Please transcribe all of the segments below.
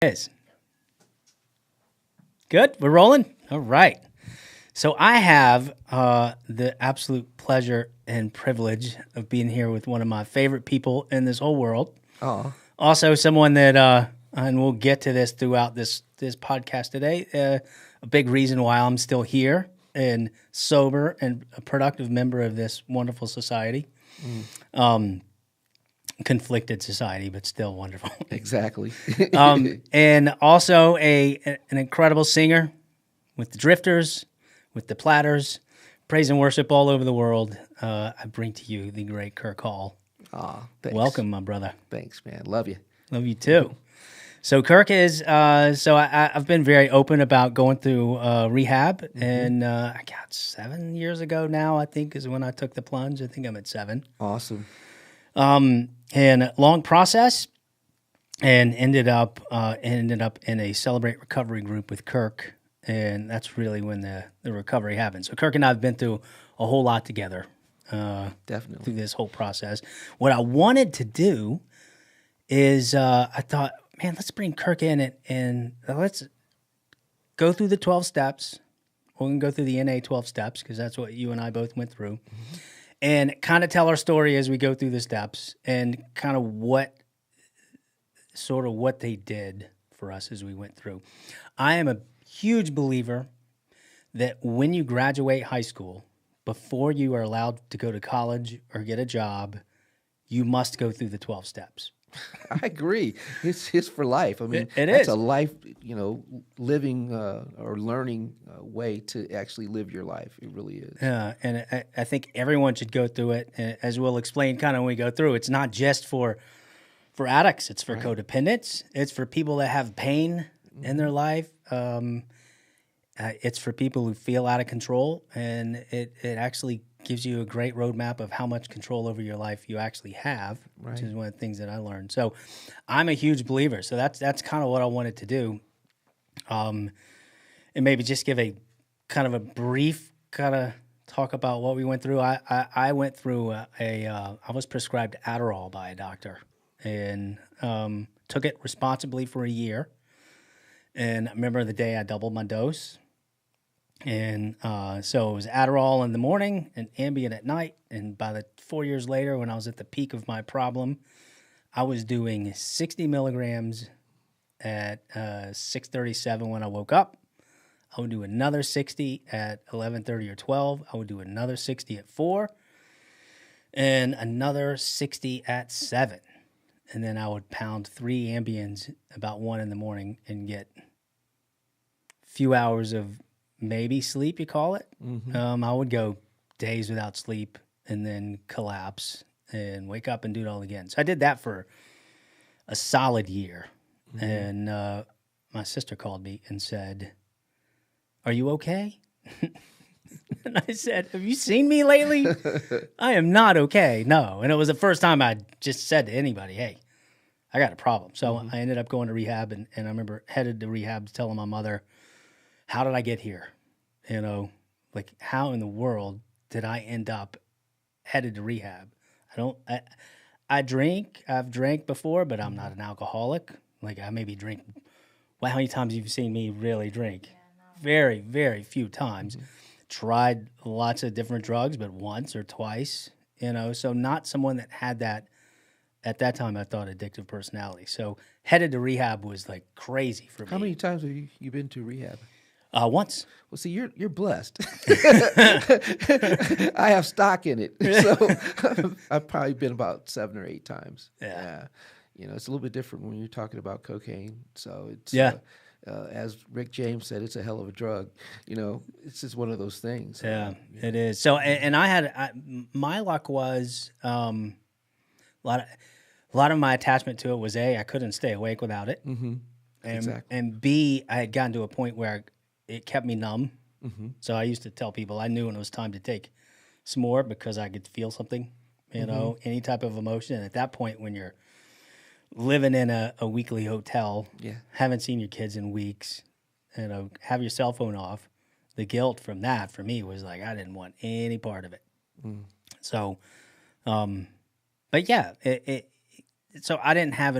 Is good. We're rolling. All right. So I have the absolute pleasure and privilege of being here with one of my favorite people in this whole world. Oh, Also, someone that, and we'll get to this throughout this podcast today. A big reason why I'm still here and sober and a productive member of this wonderful society. Conflicted society, but still wonderful. exactly. And also an incredible singer with the Drifters, with the Platters, praise and worship all over the world. I bring to you the great Kirk Hall. Thanks. Welcome, my brother. Thanks, man. Love you. Love you too. So Kirk is, I've been very open about going through rehab, and I got 7 years ago now, I think, is when I took the plunge. I think I'm at 7. Awesome. And a long process, and ended up in a Celebrate Recovery group with Kirk, and that's really when the recovery happened. So Kirk and I have been through a whole lot together. Definitely. Through this whole process. What I wanted to do is I thought, man, let's bring Kirk in and let's go through the 12 steps. We're going to go through the NA 12 steps because that's what you and I both went through. Mm-hmm. And kind of tell our story as we go through the steps and kind of what they did for us as we went through. I am a huge believer that when you graduate high school, before you are allowed to go to college or get a job, you must go through the 12 steps. I agree. It's for life. I mean, it that's is a life, living or learning way to actually live your life. It really is. Yeah, and I think everyone should go through it. And as we'll explain kind of when we go through, it's not just for addicts. It's for codependents. It's for people that have pain in their life. It's for people who feel out of control, and it actually gives you a great roadmap of how much control over your life you actually have, which is one of the things that I learned. So I'm a huge believer. So that's kind of what I wanted to do. And maybe just give a kind of a brief kind of talk about what we went through. I went through I was prescribed Adderall by a doctor and took it responsibly for a year. And I remember the day I doubled my dose. And so it was Adderall in the morning and Ambien at night. And by 4 years later, when I was at the peak of my problem, I was doing 60 milligrams at 6:37 when I woke up. I would do another 60 at 11:30 or 12. I would do another 60 at 4 and another 60 at 7. And then I would pound 3 Ambiens about 1 in the morning and get a few hours of maybe sleep, you call it. Mm-hmm. I would go days without sleep and then collapse and wake up and do it all again. So I did that for a solid year. Mm-hmm. And my sister called me and said, "Are you okay?" And I said, "Have you seen me lately? I am not okay. No." And it was the first time I just said to anybody, "Hey, I got a problem." So I ended up going to rehab, and I remember headed to rehab telling my mother, how did I get here? Like how in the world did I end up headed to rehab? I drink. I've drank before, but I'm not an alcoholic. Like I maybe drink. Well, how many times have you seen me really drink? Yeah, no. Very, very few times. Mm-hmm. Tried lots of different drugs, but once or twice, so not someone that had that. At that time, I thought addictive personality. So headed to rehab was like crazy for me. How many times have you been to rehab? Once. Well, see, you're blessed. I have stock in it, so I've probably been about 7 or 8 times. Yeah. It's a little bit different when you're talking about cocaine. So it's as Rick James said, it's a hell of a drug. It's just one of those things. Yeah, it is. So, and I had my luck was a lot of my attachment to it was I couldn't stay awake without it, and B, I had gotten to a point where it kept me numb. Mm-hmm. So I used to tell people I knew when it was time to take some more because I could feel something, any type of emotion. And at that point, when you're living in a weekly hotel, haven't seen your kids in weeks, have your cell phone off, the guilt from that for me was like I didn't want any part of it. Mm. So, but yeah, so I didn't have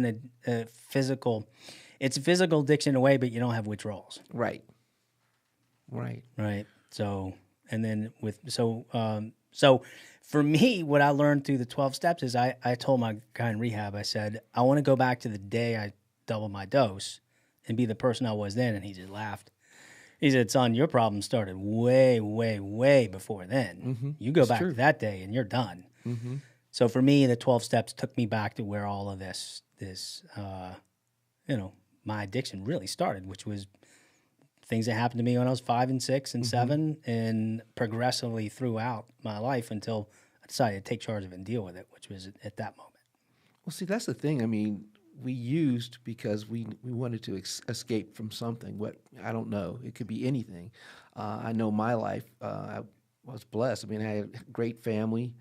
a physical. it's a physical addiction in a way, but you don't have withdrawals. Right. So, and then so for me, what I learned through the 12 steps is I told my guy in rehab, I said, I want to go back to the day I doubled my dose and be the person I was then. And he just laughed. He said, son, your problem started way, way, way before then. Mm-hmm. You go It's back true. to that day and you're done. Mm-hmm. So for me, the 12 steps took me back to where all of this my addiction really started, which was things that happened to me when I was 5 and 6 and 7 and progressively throughout my life until I decided to take charge of it and deal with it, which was at that moment. Well, see, that's the thing. I mean, we used because we wanted to escape from something. What, I don't know. It could be anything. I know my life, I was blessed. I mean, I had a great family,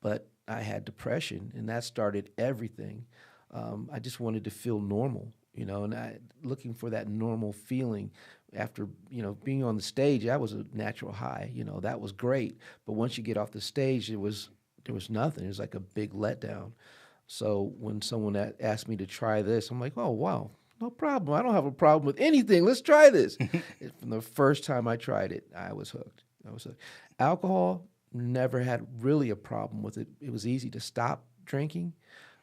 but I had depression, and that started everything. I just wanted to feel normal, and looking for that normal feeling after, being on the stage. That was a natural high, that was great. But once you get off the stage, there was nothing. It was like a big letdown. So when someone asked me to try this, I'm like, oh, wow, no problem. I don't have a problem with anything. Let's try this. From the first time I tried it, I was hooked. Alcohol, never had really a problem with it. It was easy to stop drinking,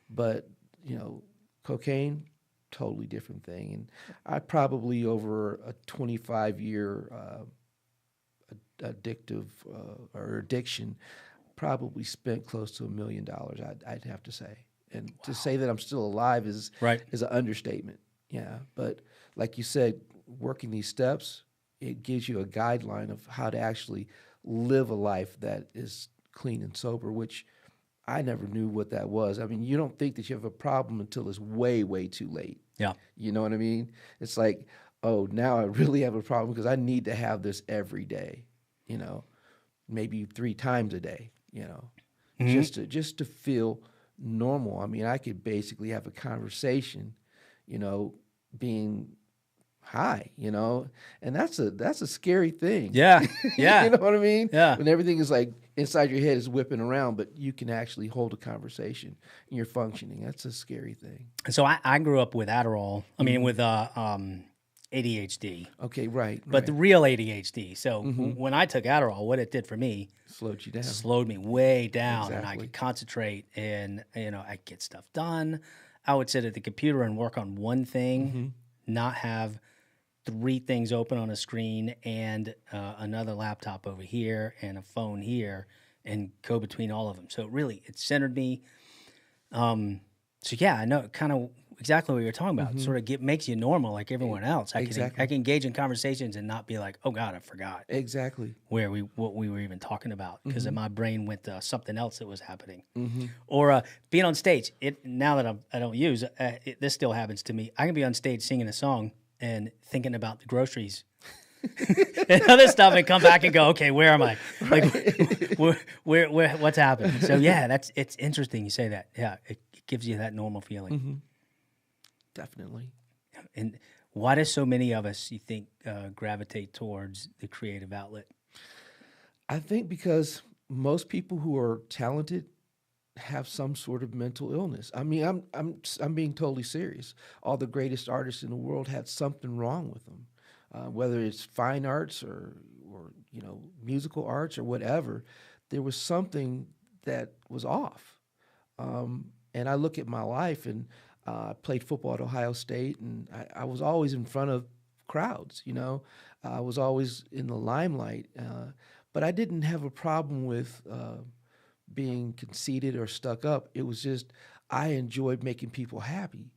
but, cocaine, totally different thing. And I probably, over a 25-year addiction, probably spent close to $1 million, I'd have to say. And to say that I'm still alive is an understatement. Yeah, but like you said, working these steps, it gives you a guideline of how to actually live a life that is clean and sober, which I never knew what that was. I mean, you don't think that you have a problem until it's way, way too late. Yeah. You know what I mean? It's like, oh, now I really have a problem because I need to have this every day, maybe 3 times a day, just to feel normal. I mean, I could basically have a conversation, being high, and that's a scary thing. Yeah. Yeah. You know what I mean? Yeah. When everything is like inside your head is whipping around, but you can actually hold a conversation and you're functioning. That's a scary thing. So I grew up with Adderall. I mean, with ADHD. Okay, right. But the real ADHD. So when I took Adderall, what it did for me, slowed you down. Slowed me way down, Exactly. and I could concentrate and I'd get stuff done. I would sit at the computer and work on one thing, not have 3 things open on a screen and another laptop over here and a phone here and go between all of them. So it centered me. So yeah, I know kind of exactly what you're talking about. It sort of makes you normal like everyone else. I can engage in conversations and not be like, oh God, I forgot exactly what we were even talking about because my brain went to something else that was happening. Or being on stage. Now that I don't use this still happens to me. I can be on stage singing a song and thinking about the groceries and other stuff and come back and go, okay, where am I? Like, where what's happening? So yeah, it's interesting you say that. Yeah, it gives you that normal feeling. Definitely. And why do so many of us, you think, gravitate towards the creative outlet? I think because most people who are talented have some sort of mental illness. I mean, I'm being totally serious. All the greatest artists in the world had something wrong with them, whether it's fine arts or musical arts or whatever. There was something that was off. And I look at my life, and I played football at Ohio State, and I was always in front of crowds. I was always in the limelight, but I didn't have a problem with being conceited or stuck up. It was just I enjoyed making people happy,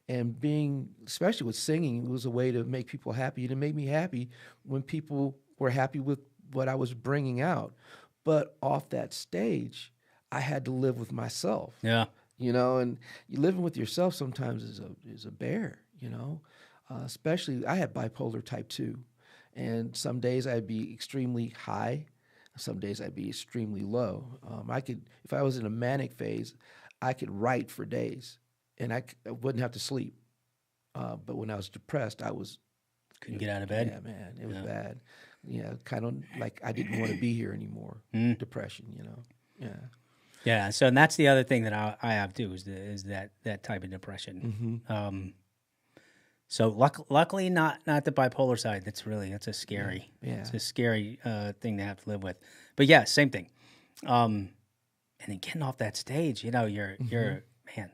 and being, especially with singing, it was a way to make people happy. And it made me happy when people were happy with what I was bringing out. But off that stage, I had to live with myself. Yeah. And you living with yourself sometimes is a bear, especially I had bipolar type 2. And some days I'd be extremely high. Some days I'd be extremely low. If I was in a manic phase, I could write for days, and I wouldn't have to sleep. But when I was depressed, couldn't get out of bed. Yeah, man, it was bad. Yeah, kind of like I didn't want to be here anymore. Depression, Yeah. Yeah. So, and that's the other thing that I have too is that type of depression. So luckily not the bipolar side. That's a scary, it's a scary thing to have to live with. But yeah, same thing. And then getting off that stage, you're man,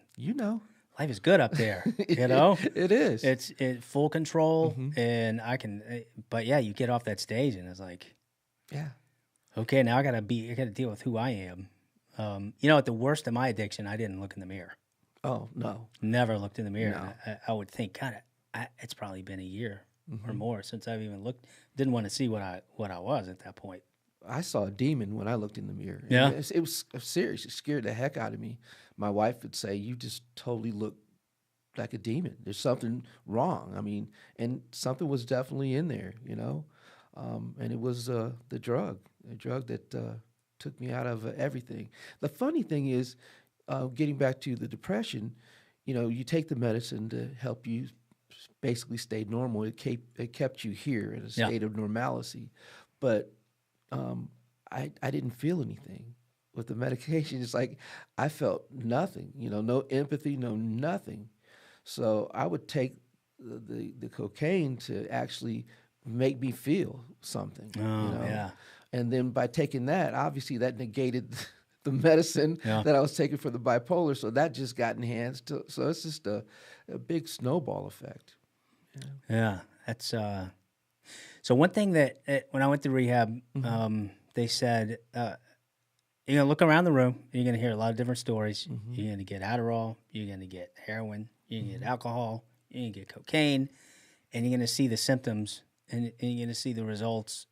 life is good up there. It is. It's full control, and I can. But yeah, you get off that stage, and it's like, okay, now I gotta deal with who I am. At the worst of my addiction, I didn't look in the mirror. Oh no, never looked in the mirror. No. I would think, God, it's probably been a year or more since I've even looked. Didn't want to see what I was at that point. I saw a demon when I looked in the mirror. Yeah, it was serious. It scared the heck out of me. My wife would say, "You just totally look like a demon. There's something wrong." I mean, and something was definitely in there, and it was the drug that took me out of everything. The funny thing is, getting back to the depression, you take the medicine to help you basically stay normal. It kept you here in a state of normalcy, but I didn't feel anything with the medication. It's like I felt nothing, no empathy, no nothing. So I would take the cocaine to actually make me feel something. Yeah. And then by taking that, obviously that negated the medicine that I was taking for the bipolar. So that just got enhanced. So it's just a big snowball effect. Yeah. That's so one thing that when I went to rehab, they said, you're going to look around the room, and you're going to hear a lot of different stories. You're going to get Adderall, you're going to get heroin, you're going to get alcohol, you're going to get cocaine, and you're going to see the symptoms, and you're going to see the results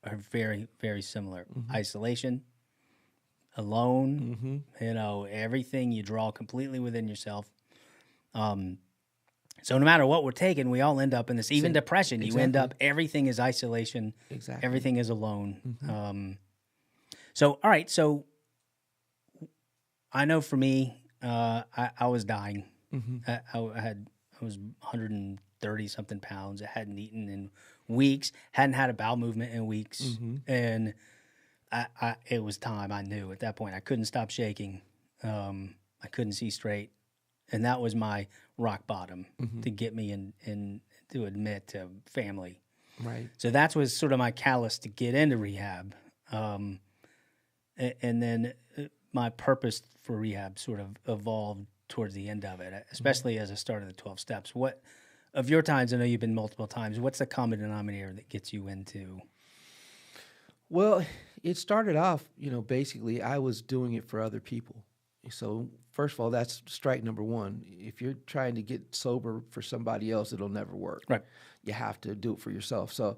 are very, very similar. Isolation, alone, everything you draw completely within yourself. So no matter what we're taking, we all end up in this. Even depression, you end up, everything is isolation. Exactly. Everything is alone. So, all right. So I know for me, I was dying. I was 130 something pounds. I hadn't eaten in weeks, hadn't had a bowel movement in weeks. And it was time. I knew at that point I couldn't stop shaking. I couldn't see straight. And that was my rock bottom to get me in to admit to family. Right. So that was sort of my catalyst to get into rehab. And then my purpose for rehab sort of evolved towards the end of it, especially as I started the 12 steps. What of your times, I know you've been multiple times, what's the common denominator that gets you into? Well, it started off, basically I was doing it for other people. So first of all, that's strike number one. If you're trying to get sober for somebody else, it'll never work. Right. You have to do it for yourself. So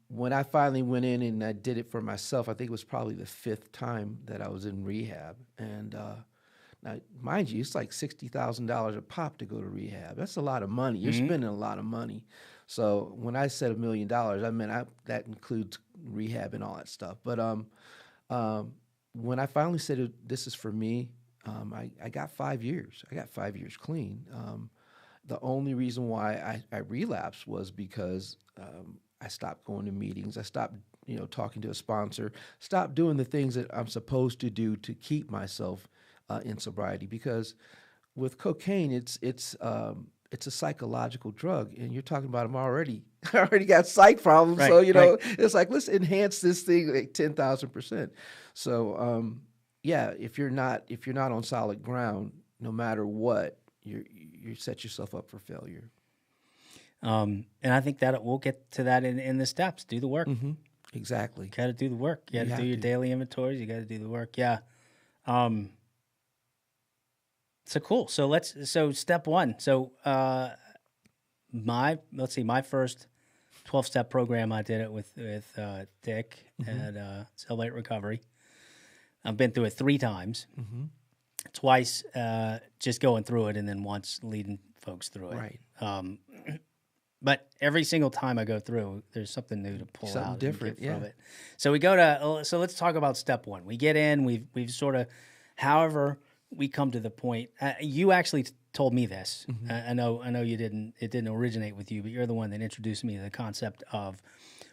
when I finally went in and I did it for myself, I think it was probably the 5th time that I was in rehab. And now, mind you, it's like $60,000 a pop to go to rehab. That's a lot of money. You're spending a lot of money. So when I said $1 million, I meant that includes rehab and all that stuff. But when I finally said this is for me, I got 5 years. I got 5 years clean. The only reason why I relapsed was because I stopped going to meetings. I stopped, talking to a sponsor. Stopped doing the things that I'm supposed to do to keep myself in sobriety. Because with cocaine, it's a psychological drug, and you're talking about I already got psych problems. Right, so right. It's like let's enhance this thing like 10,000%. So if you're not on solid ground, no matter what, you set yourself up for failure. And I think that we'll get to that in the steps. Do the work. Exactly. Got to do the work. You got to do your daily inventories. You got to do the work. Yeah. So cool. So step one. So my first 12-step program, I did it with Dick at Celebrate Recovery. I've been through it 3 times. Twice just going through it, and then once leading folks through it. Right. But every single time I go through, there's something new to pull Something out different, and get from it. So we go to. So let's talk about step one. We get in. We've sort of, however, we come to the point. You actually told me this. I know you didn't. It didn't originate with you, but you're the one that introduced me to the concept of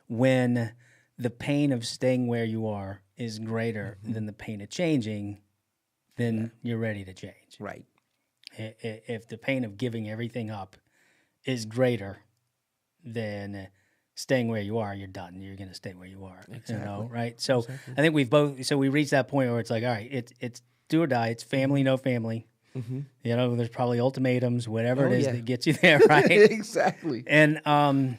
when the pain of staying where you are is greater than the pain of changing, then you're ready to change. Right. If the pain of giving everything up is greater than staying where you are. You're done. You're going to stay where you are. Exactly. You know, right? So Exactly. I think we reached that point where it's like, all right, it's do or die. It's family, no family. Mm-hmm. You know, there's probably ultimatums, whatever it is yeah. that gets you there, right? Exactly. And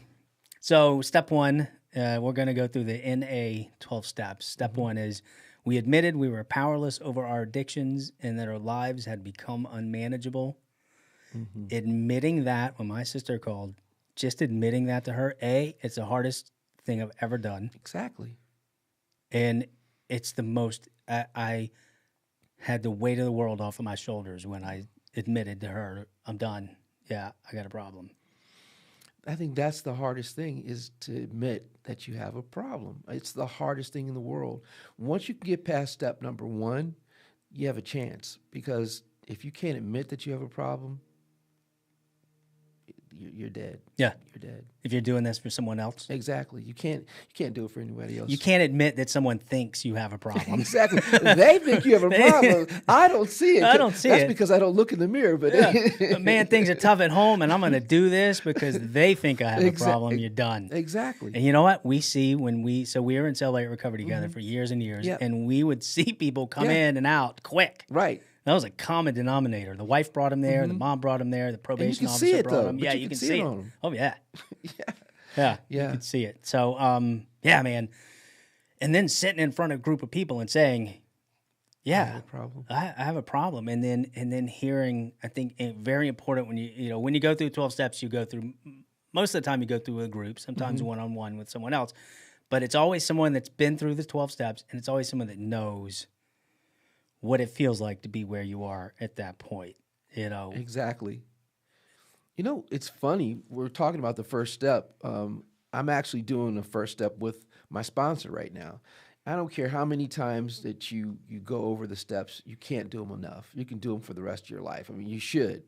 so step one, we're going to go through the NA 12 steps. Step one is we admitted we were powerless over our addictions and that our lives had become unmanageable. Admitting that, when my sister called, just admitting that to her, it's the hardest thing I've ever done. Exactly. And it's the most, I had the weight of the world off of my shoulders when I admitted to her, I'm done. Yeah, I got a problem. I think that's the hardest thing, is to admit that you have a problem. It's the hardest thing in the world. Once you can get past step number one, you have a chance, because if you can't admit that you have a problem, you're dead. Yeah. You're dead. If you're doing this for someone else. Exactly. You can't do it for anybody else. You can't admit that someone thinks you have a problem. Exactly. They think you have a problem. I don't see it. I don't see That's it. because I don't look in the mirror. But Man, things are tough at home, and I'm going to do this because they think I have a problem. You're done. Exactly. And you know what? We see so we were in Celebrate Recovery together for years and years, Yeah. and we would see people come in and out quick. Right. That was a common denominator. The wife brought him there, the mom brought him there, the probation can officer see it, brought though, him. but Yeah, you you can can see see it it. on 'em. Oh yeah. Yeah. You can see it. So yeah, man. And then sitting in front of a group of people and saying, yeah, I have a problem. I have a problem. And then hearing, I think very important when when you go through 12 steps, you go through, most of the time you go through a group, sometimes one-on-one with someone else, but it's always someone that's been through the 12 steps, and it's always someone that knows what it feels like to be where you are at that point, Exactly. It's funny. We're talking about the first step. I'm actually doing the first step with my sponsor right now. I don't care how many times that you go over the steps, you can't do them enough. You can do them for the rest of your life. I mean, you should.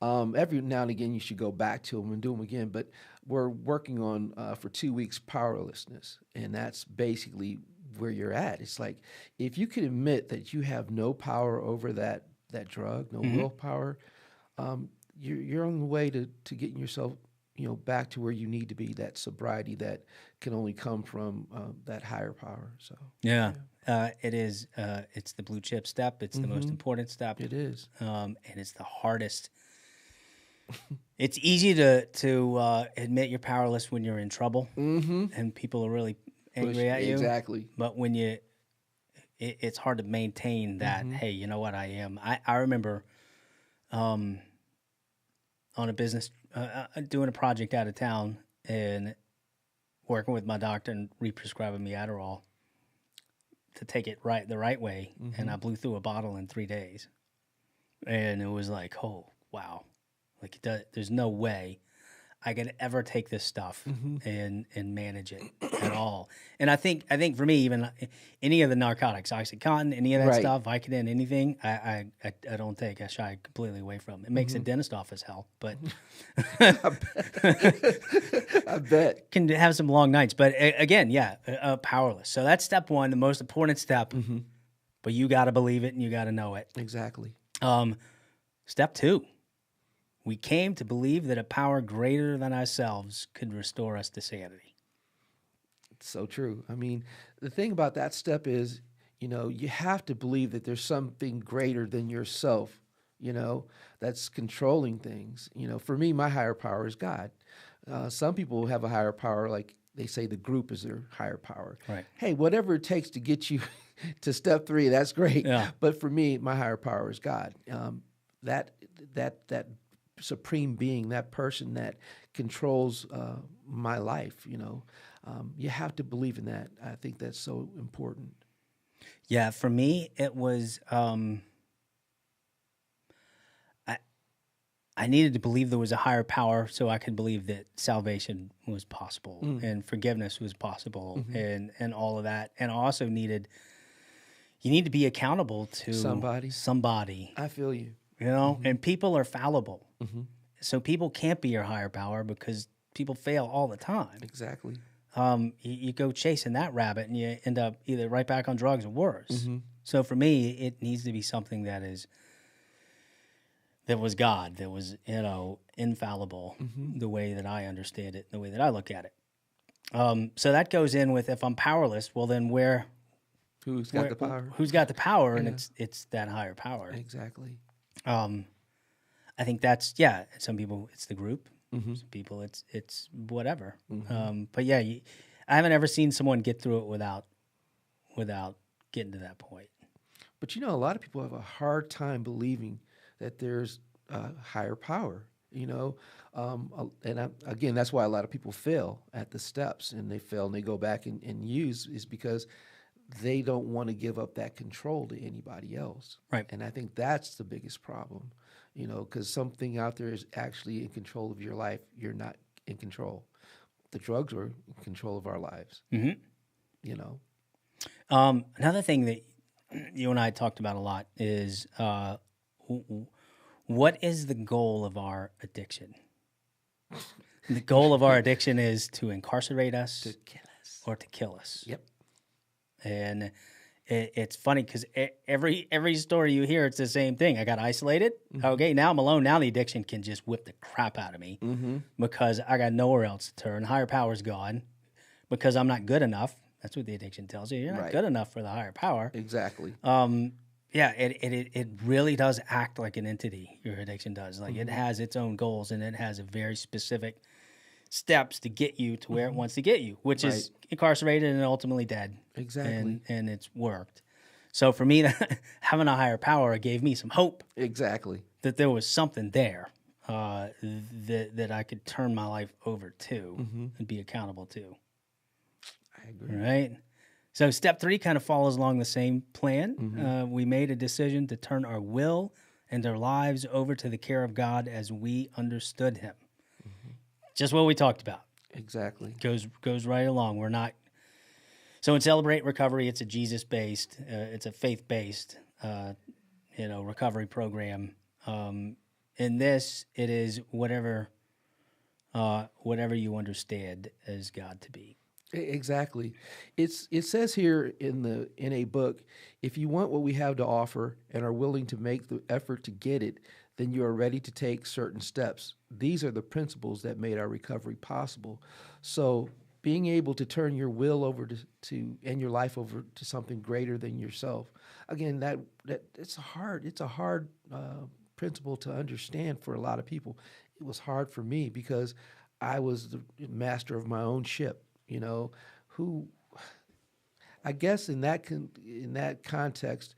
Every now and again, you should go back to them and do them again. But we're working on, for 2 weeks, powerlessness. And that's basically where you're at. It's like, if you can admit that you have no power over that drug, no willpower, you're on the way to getting yourself, back to where you need to be. That sobriety that can only come from that higher power. So yeah. It is. It's the blue chip step. It's the most important step. it is, and it's the hardest. It's easy to admit you're powerless when you're in trouble, and people are really angry at you. Exactly. But when it's hard to maintain that. Hey, you know what? I am. I remember, on a business, doing a project out of town and working with my doctor and re-prescribing me Adderall to take it the right way, and I blew through a bottle in 3 days, and it was like, oh wow, like there's no way I could ever take this stuff and manage it at all. And I think for me, even any of the narcotics, OxyContin, any of that stuff, Vicodin, anything, I don't take. I shy completely away from. It makes a dentist office hell, but I bet can have some long nights. But again, powerless. So that's step one, the most important step. But you got to believe it and you got to know it. exactly. Step two. We came to believe that a power greater than ourselves could restore us to sanity. It's so true. I mean, the thing about that step is, you have to believe that there's something greater than yourself, that's controlling things. For me, my higher power is God. Some people have a higher power, like they say the group is their higher power. Right. Hey, whatever it takes to get you to step three, that's great. Yeah. But for me, my higher power is God. That supreme being, that person that controls my life, you have to believe in that. I think that's so important. Yeah, for me, it was, I needed to believe there was a higher power so I could believe that salvation was possible and forgiveness was possible and all of that. And I also you need to be accountable to somebody. I feel you. And people are fallible. So people can't be your higher power because people fail all the time. Exactly. You go chasing that rabbit and you end up either right back on drugs or worse. So for me, it needs to be something that is that was God, that was, infallible, the way that I understand it, the way that I look at it. So that goes in with, if I'm powerless, well, then Who's got the power? Who's got the power? Yeah. And it's that higher power. Exactly. I think that's, some people it's the group, some people it's whatever. But yeah, I haven't ever seen someone get through it without getting to that point. But a lot of people have a hard time believing that there's higher power. Again, that's why a lot of people fail at the steps, and they fail and they go back and use, is because they don't want to give up that control to anybody else. Right. And I think that's the biggest problem, because something out there is actually in control of your life. You're not in control. The drugs are in control of our lives. Another thing that you and I talked about a lot is what is the goal of our addiction? The goal of our addiction is to incarcerate us, To kill us. or to kill us. Yep. And it's funny because every story you hear, it's the same thing. I got isolated. Okay, now I'm alone. Now the addiction can just whip the crap out of me because I got nowhere else to turn. Higher power's gone because I'm not good enough. That's what the addiction tells you. You're not good enough for the higher power. Exactly. It really does act like an entity. Your addiction does. Like it has its own goals, and it has a very specific steps to get you to where it wants to get you, which is incarcerated and ultimately dead. Exactly. And it's worked. So for me, having a higher power gave me some hope. Exactly. That there was something there that I could turn my life over to and be accountable to. I agree. Right? So step 3 kind of follows along the same plan. We made a decision to turn our will and our lives over to the care of God as we understood him. Just what we talked about. Exactly. Goes right along. We're not. So in Celebrate Recovery, it's a Jesus-based, it's a faith-based, recovery program. In this, it is whatever you understand as God to be. Exactly. It says here in a book, if you want what we have to offer and are willing to make the effort to get it, then you are ready to take certain steps. These are the principles that made our recovery possible. So being able to turn your will over to and your life over to something greater than yourself. Again, that it's a hard principle to understand for a lot of people. It was hard for me because I was the master of my own ship. Who I guess in that context,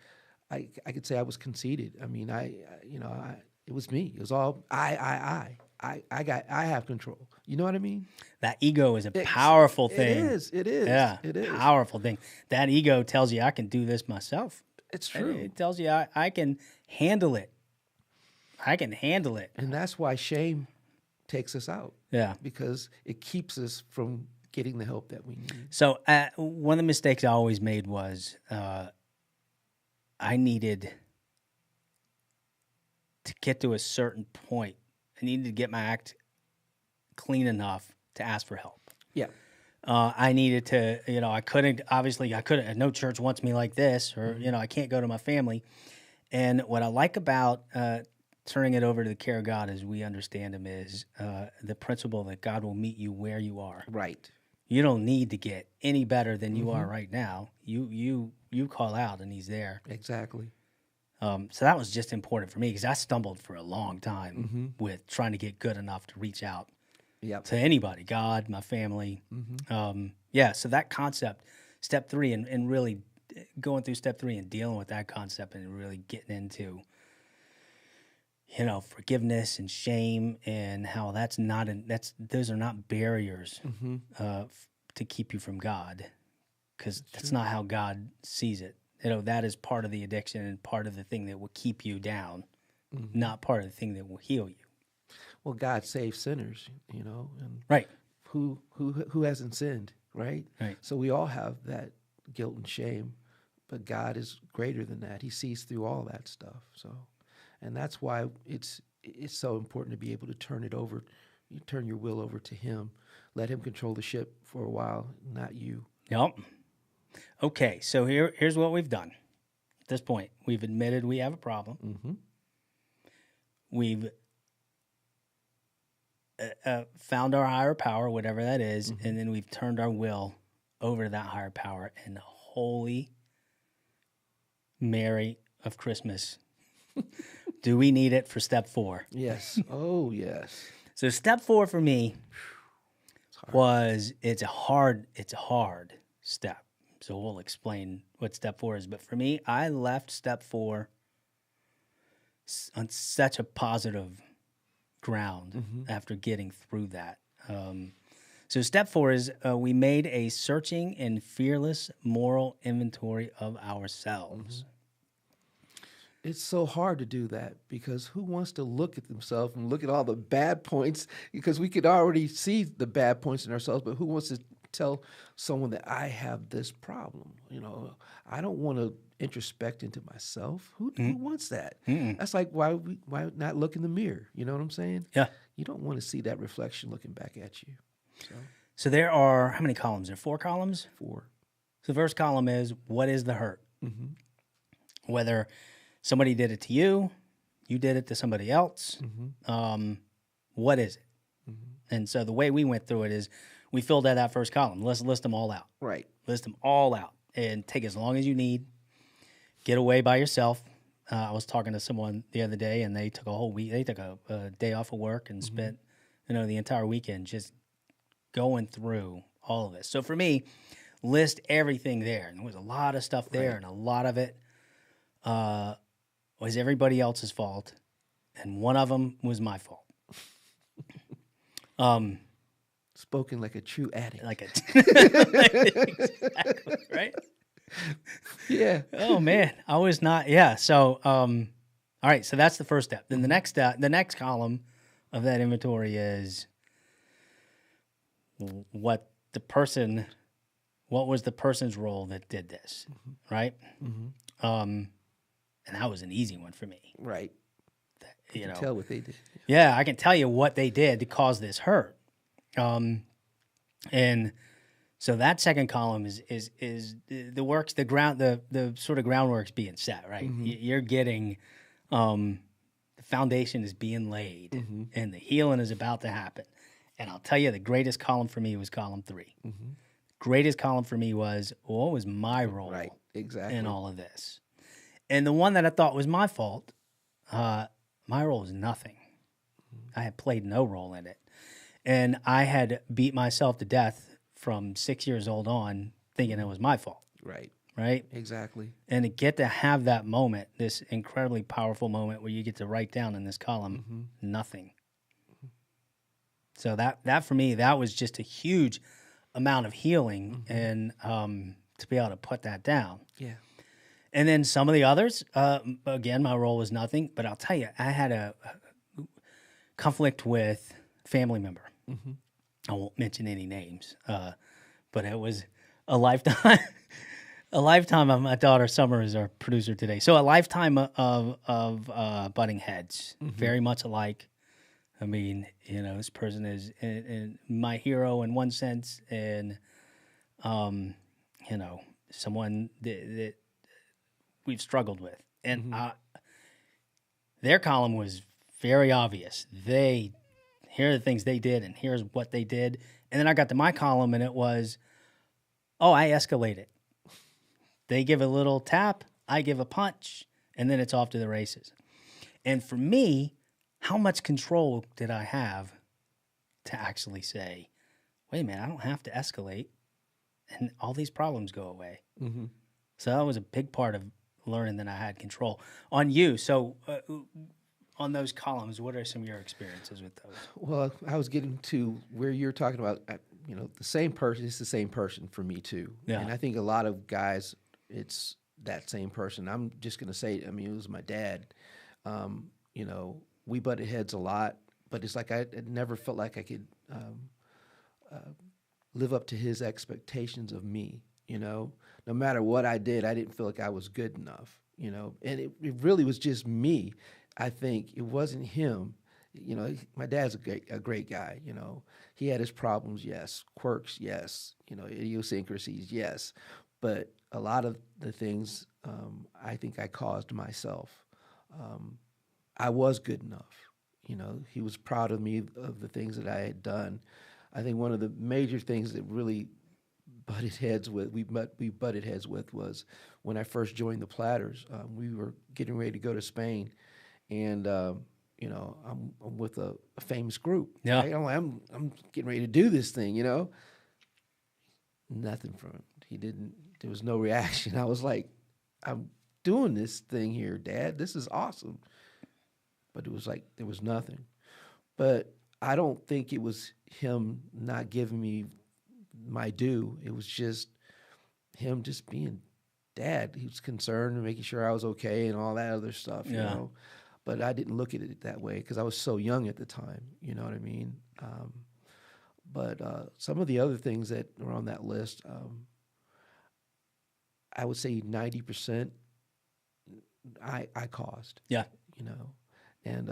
I could say I was conceited. I mean, it was me. It was all I have control. You know what I mean? That ego is a powerful thing. It is. Yeah, it is. Powerful thing. That ego tells you I can do this myself. It's true. It tells you I can handle it. I can handle it. And that's why shame takes us out. Yeah. Because it keeps us from getting the help that we need. So one of the mistakes I always made was I needed to get to a certain point. I needed to get my act clean enough to ask for help. Yeah. I needed to, I couldn't, no church wants me like this, or, I can't go to my family. And what I like about turning it over to the care of God as we understand him is the principle that God will meet you where you are. Right. You don't need to get any better than you are right now. You call out and he's there. Exactly. So that was just important for me because I stumbled for a long time with trying to get good enough to reach out to anybody, God, my family. So that concept, step 3, and really going through step 3 and dealing with that concept and really getting into, forgiveness and shame and how those are not barriers to keep you from God, because that's not how God sees it. That is part of the addiction and part of the thing that will keep you down, not part of the thing that will heal you. Well, God saves sinners, and right. Who hasn't sinned, right? Right. So we all have that guilt and shame, but God is greater than that. He sees through all that stuff. So, and that's why it's so important to be able to turn your will over to him. Let him control the ship for a while, not you. Yep. Okay, so here's what we've done. At this point, we've admitted we have a problem. we've found our higher power, whatever that is, and then we've turned our will over to that higher power. And holy Mary of Christmas, do we need it for step 4? Yes. Oh, yes. So step 4 for me it's a hard step. So we'll explain what step 4 is. But for me, I left step 4 on such a positive ground after getting through that. So step 4 is we made a searching and fearless moral inventory of ourselves. It's so hard to do that because who wants to look at themselves and look at all the bad points? Because we could already see the bad points in ourselves, but who wants to tell someone that I have this problem? You know, I don't want to introspect into myself. Who wants that? That's like why not look in the mirror? You know what I'm saying? Yeah. You don't want to see that reflection looking back at you. So there are, how many columns? There are 4 columns? 4. So the first column is, what is the hurt? Whether somebody did it to you, you did it to somebody else, what is it? And so the way we went through it is we filled out that first column. Let's list them all out. Right. List them all out and take as long as you need. Get away by yourself. I was talking to someone the other day, and they took a whole week. They took a day off of work and spent, the entire weekend just going through all of this. So for me, list everything there. And there was a lot of stuff there, and a lot of it was everybody else's fault, and one of them was my fault. Spoken like a true addict. Exactly, right? Yeah. Oh man, I was not. Yeah. So, all right. So that's the first step. Then the next step, the next column of that inventory is what was the person's role that did this, right? And that was an easy one for me. Right. You know, tell what they did. Yeah, I can tell you what they did to cause this hurt. And so that second column is the works, the sort of groundwork's being set, right? You're getting, the foundation is being laid, and the healing is about to happen. And I'll tell you, the greatest column for me was column 3. Greatest column for me was, what was my role Right, exactly. in all of this? And the one that I thought was my fault, my role was nothing. I had played no role in it. And I had beat myself to death from 6 years old on thinking it was my fault. Right. Right? Exactly. And to get to have that moment, this incredibly powerful moment where you get to write down in this column, nothing. So that for me, that was just a huge amount of healing and to be able to put that down. Yeah. And then some of the others, again, my role was nothing. But I'll tell you, I had a conflict with a family member. I won't mention any names, but it was a lifetime. A lifetime of my daughter Summer is our producer today. So a lifetime of butting heads, very much alike. I mean, this person is my hero in one sense, and someone that we've struggled with, and their column was very obvious. Here are the things they did, and here's what they did. And then I got to my column, and it was, I escalated. They give a little tap, I give a punch, and then it's off to the races. And for me, how much control did I have to actually say, wait a minute, I don't have to escalate, and all these problems go away. So that was a big part of learning that I had control. On you, so on those columns, what are some of your experiences with those? Well, I was getting to where you're talking about, the same person. It's the same person for me too. Yeah. And I think a lot of guys, it's that same person. I'm just going to say, it was my dad. We butted heads a lot, but it's like I never felt like I could live up to his expectations of me. No matter what I did, I didn't feel like I was good enough. And it really was just me. I think it wasn't him. My dad's a great guy. He had his problems, yes. Quirks, yes. Idiosyncrasies, yes. But a lot of the things I think I caused myself. I was good enough. you know, he was proud of me of the things that I had done. I think one of the major things that really we butted heads with was when I first joined the Platters. We were getting ready to go to Spain, and you know, I'm with a famous group. Yeah. Right? I'm getting ready to do this thing. You know, nothing from him. He didn't. There was no reaction. I was like, I'm doing this thing here, Dad. This is awesome. But it was like there was nothing. But I don't think it was him not giving me my due. It was just him just being dad. He was concerned and making sure I was okay and all that other stuff, you know. But I didn't look at it that way because I was so young at the time. You know what I mean? But some of the other things that were on that list, I would say 90% I caused. Yeah. You know, and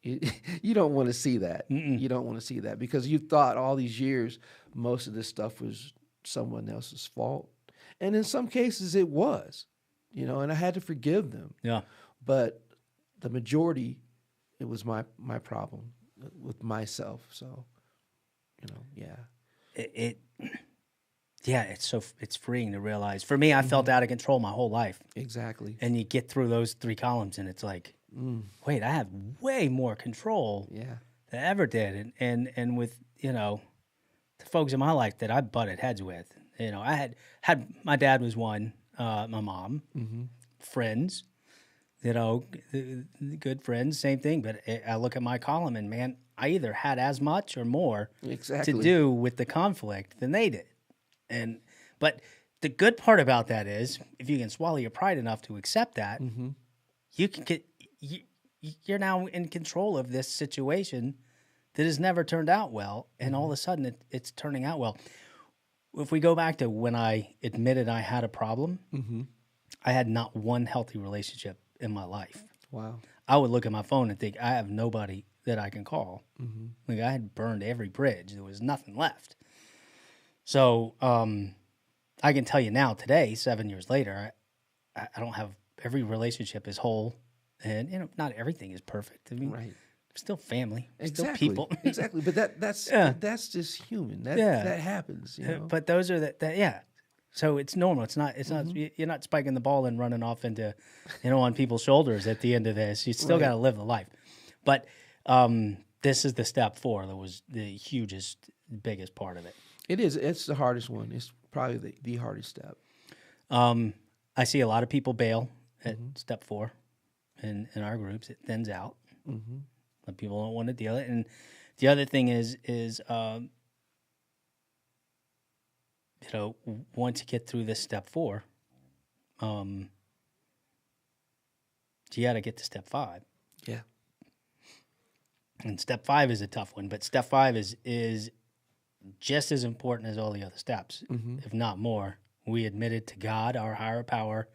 you don't want to see that. You don't want to see that because you thought all these years most of this stuff was someone else's fault. And in some cases it was, you know, and I had to forgive them. Yeah. But the majority, it was my problem with myself. So, you know, yeah. It's freeing to realize. For me, I felt out of control my whole life. Exactly. And you get through those 3 columns and it's like, wait, I have way more control than I ever did. And with, you know, the folks in my life that I butted heads with, you know, I had my dad was one, my mom, friends, you know, good friends, same thing. But I look at my column and, man, I either had as much or more to do with the conflict than they did. But the good part about that is, if you can swallow your pride enough to accept that, you can get you're now in control of this situation that has never turned out well, and all of a sudden it's turning out well. If we go back to when I admitted I had a problem, I had not one healthy relationship in my life. Wow. I would look at my phone and think, I have nobody that I can call. Like I had burned every bridge. There was nothing left. So I can tell you now, today, 7 years later, I don't have, every relationship is whole. And, you know, not everything is perfect. I mean, still family, still people. Exactly. But that's just human. That happens, you know. But those are So it's normal. It's not, you're not spiking the ball and running off into, you know, on people's shoulders at the end of this. You still got to live the life. But this is the step 4 that was the hugest, biggest part of it. It is. It's the hardest one. It's probably the hardest step. I see a lot of people bail at step 4 in our groups. It thins out. But people don't want to deal it. And the other thing is you know, once you get through this step 4, you got to get to step 5. Yeah. And step 5 is a tough one, but step 5 is just as important as all the other steps, if not more. We admitted to God, our higher power,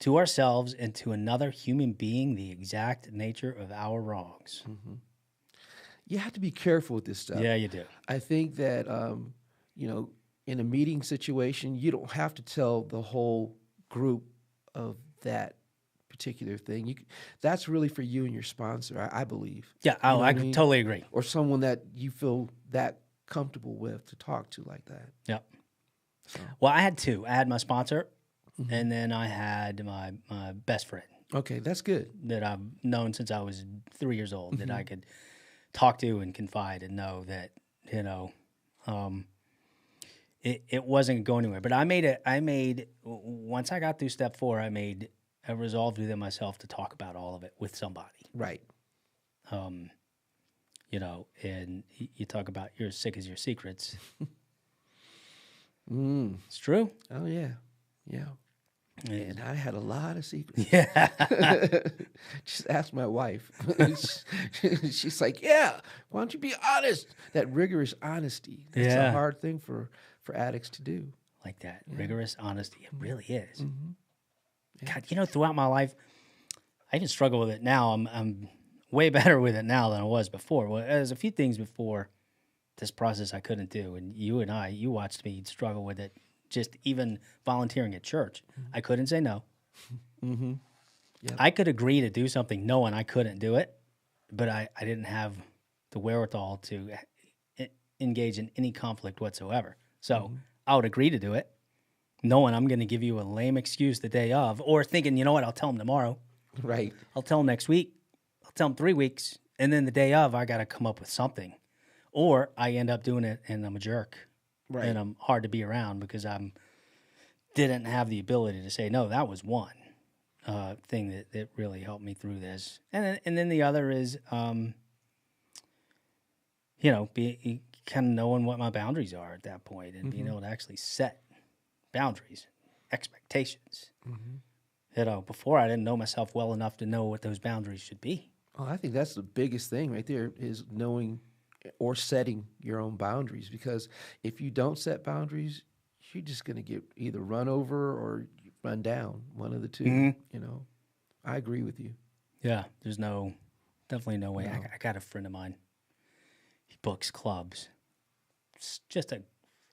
to ourselves, and to another human being the exact nature of our wrongs. You have to be careful with this stuff. Yeah, you do. I think that, you know, in a meeting situation, you don't have to tell the whole group of that particular thing. That's really for you and your sponsor, I believe. Yeah, I totally agree. Or someone that you feel that comfortable with to talk to like that. Yep. So. Well, I had 2. I had my sponsor, and then I had my best friend. Okay, that's good. That I've known since I was 3 years old, that I could talk to and confide and know that, you know, it wasn't going anywhere. But I made once I got through step 4, I resolved within myself to talk about all of it with somebody. Right. You know, and you talk about you're as sick as your secrets. It's true. Oh, yeah. Yeah. And I had a lot of secrets. Yeah. Just ask my wife. She's like, yeah, why don't you be honest? That rigorous honesty. That's a hard thing for addicts to do. Like that. Rigorous honesty. It really is. God, you know, throughout my life, I even struggle with it now. I'm way better with it now than I was before. Well, there's a few things before this process I couldn't do. And you watched me struggle with it. Just even volunteering at church. I couldn't say no. Yep. I could agree to do something knowing I couldn't do it but I didn't have the wherewithal to engage in any conflict whatsoever. So I would agree to do it, knowing I'm going to give you a lame excuse the day of, or thinking, you know what, I'll tell him tomorrow. Right. I'll tell him next week. I'll tell him 3 weeks. And then the day of, I got to come up with something. Or I end up doing it and I'm a jerk. Right. And I'm hard to be around because I didn't have the ability to say, no, that was one thing that really helped me through this. And then the other is, be kind of knowing what my boundaries are at that point and being able to actually set boundaries, expectations. Before I didn't know myself well enough to know what those boundaries should be. Oh, I think that's the biggest thing right there is knowing or setting your own boundaries, because if you don't set boundaries, you're just going to get either run over or run down, one of the two, I agree with you. Yeah, there's definitely no way. No. I got a friend of mine. He books clubs. It's just a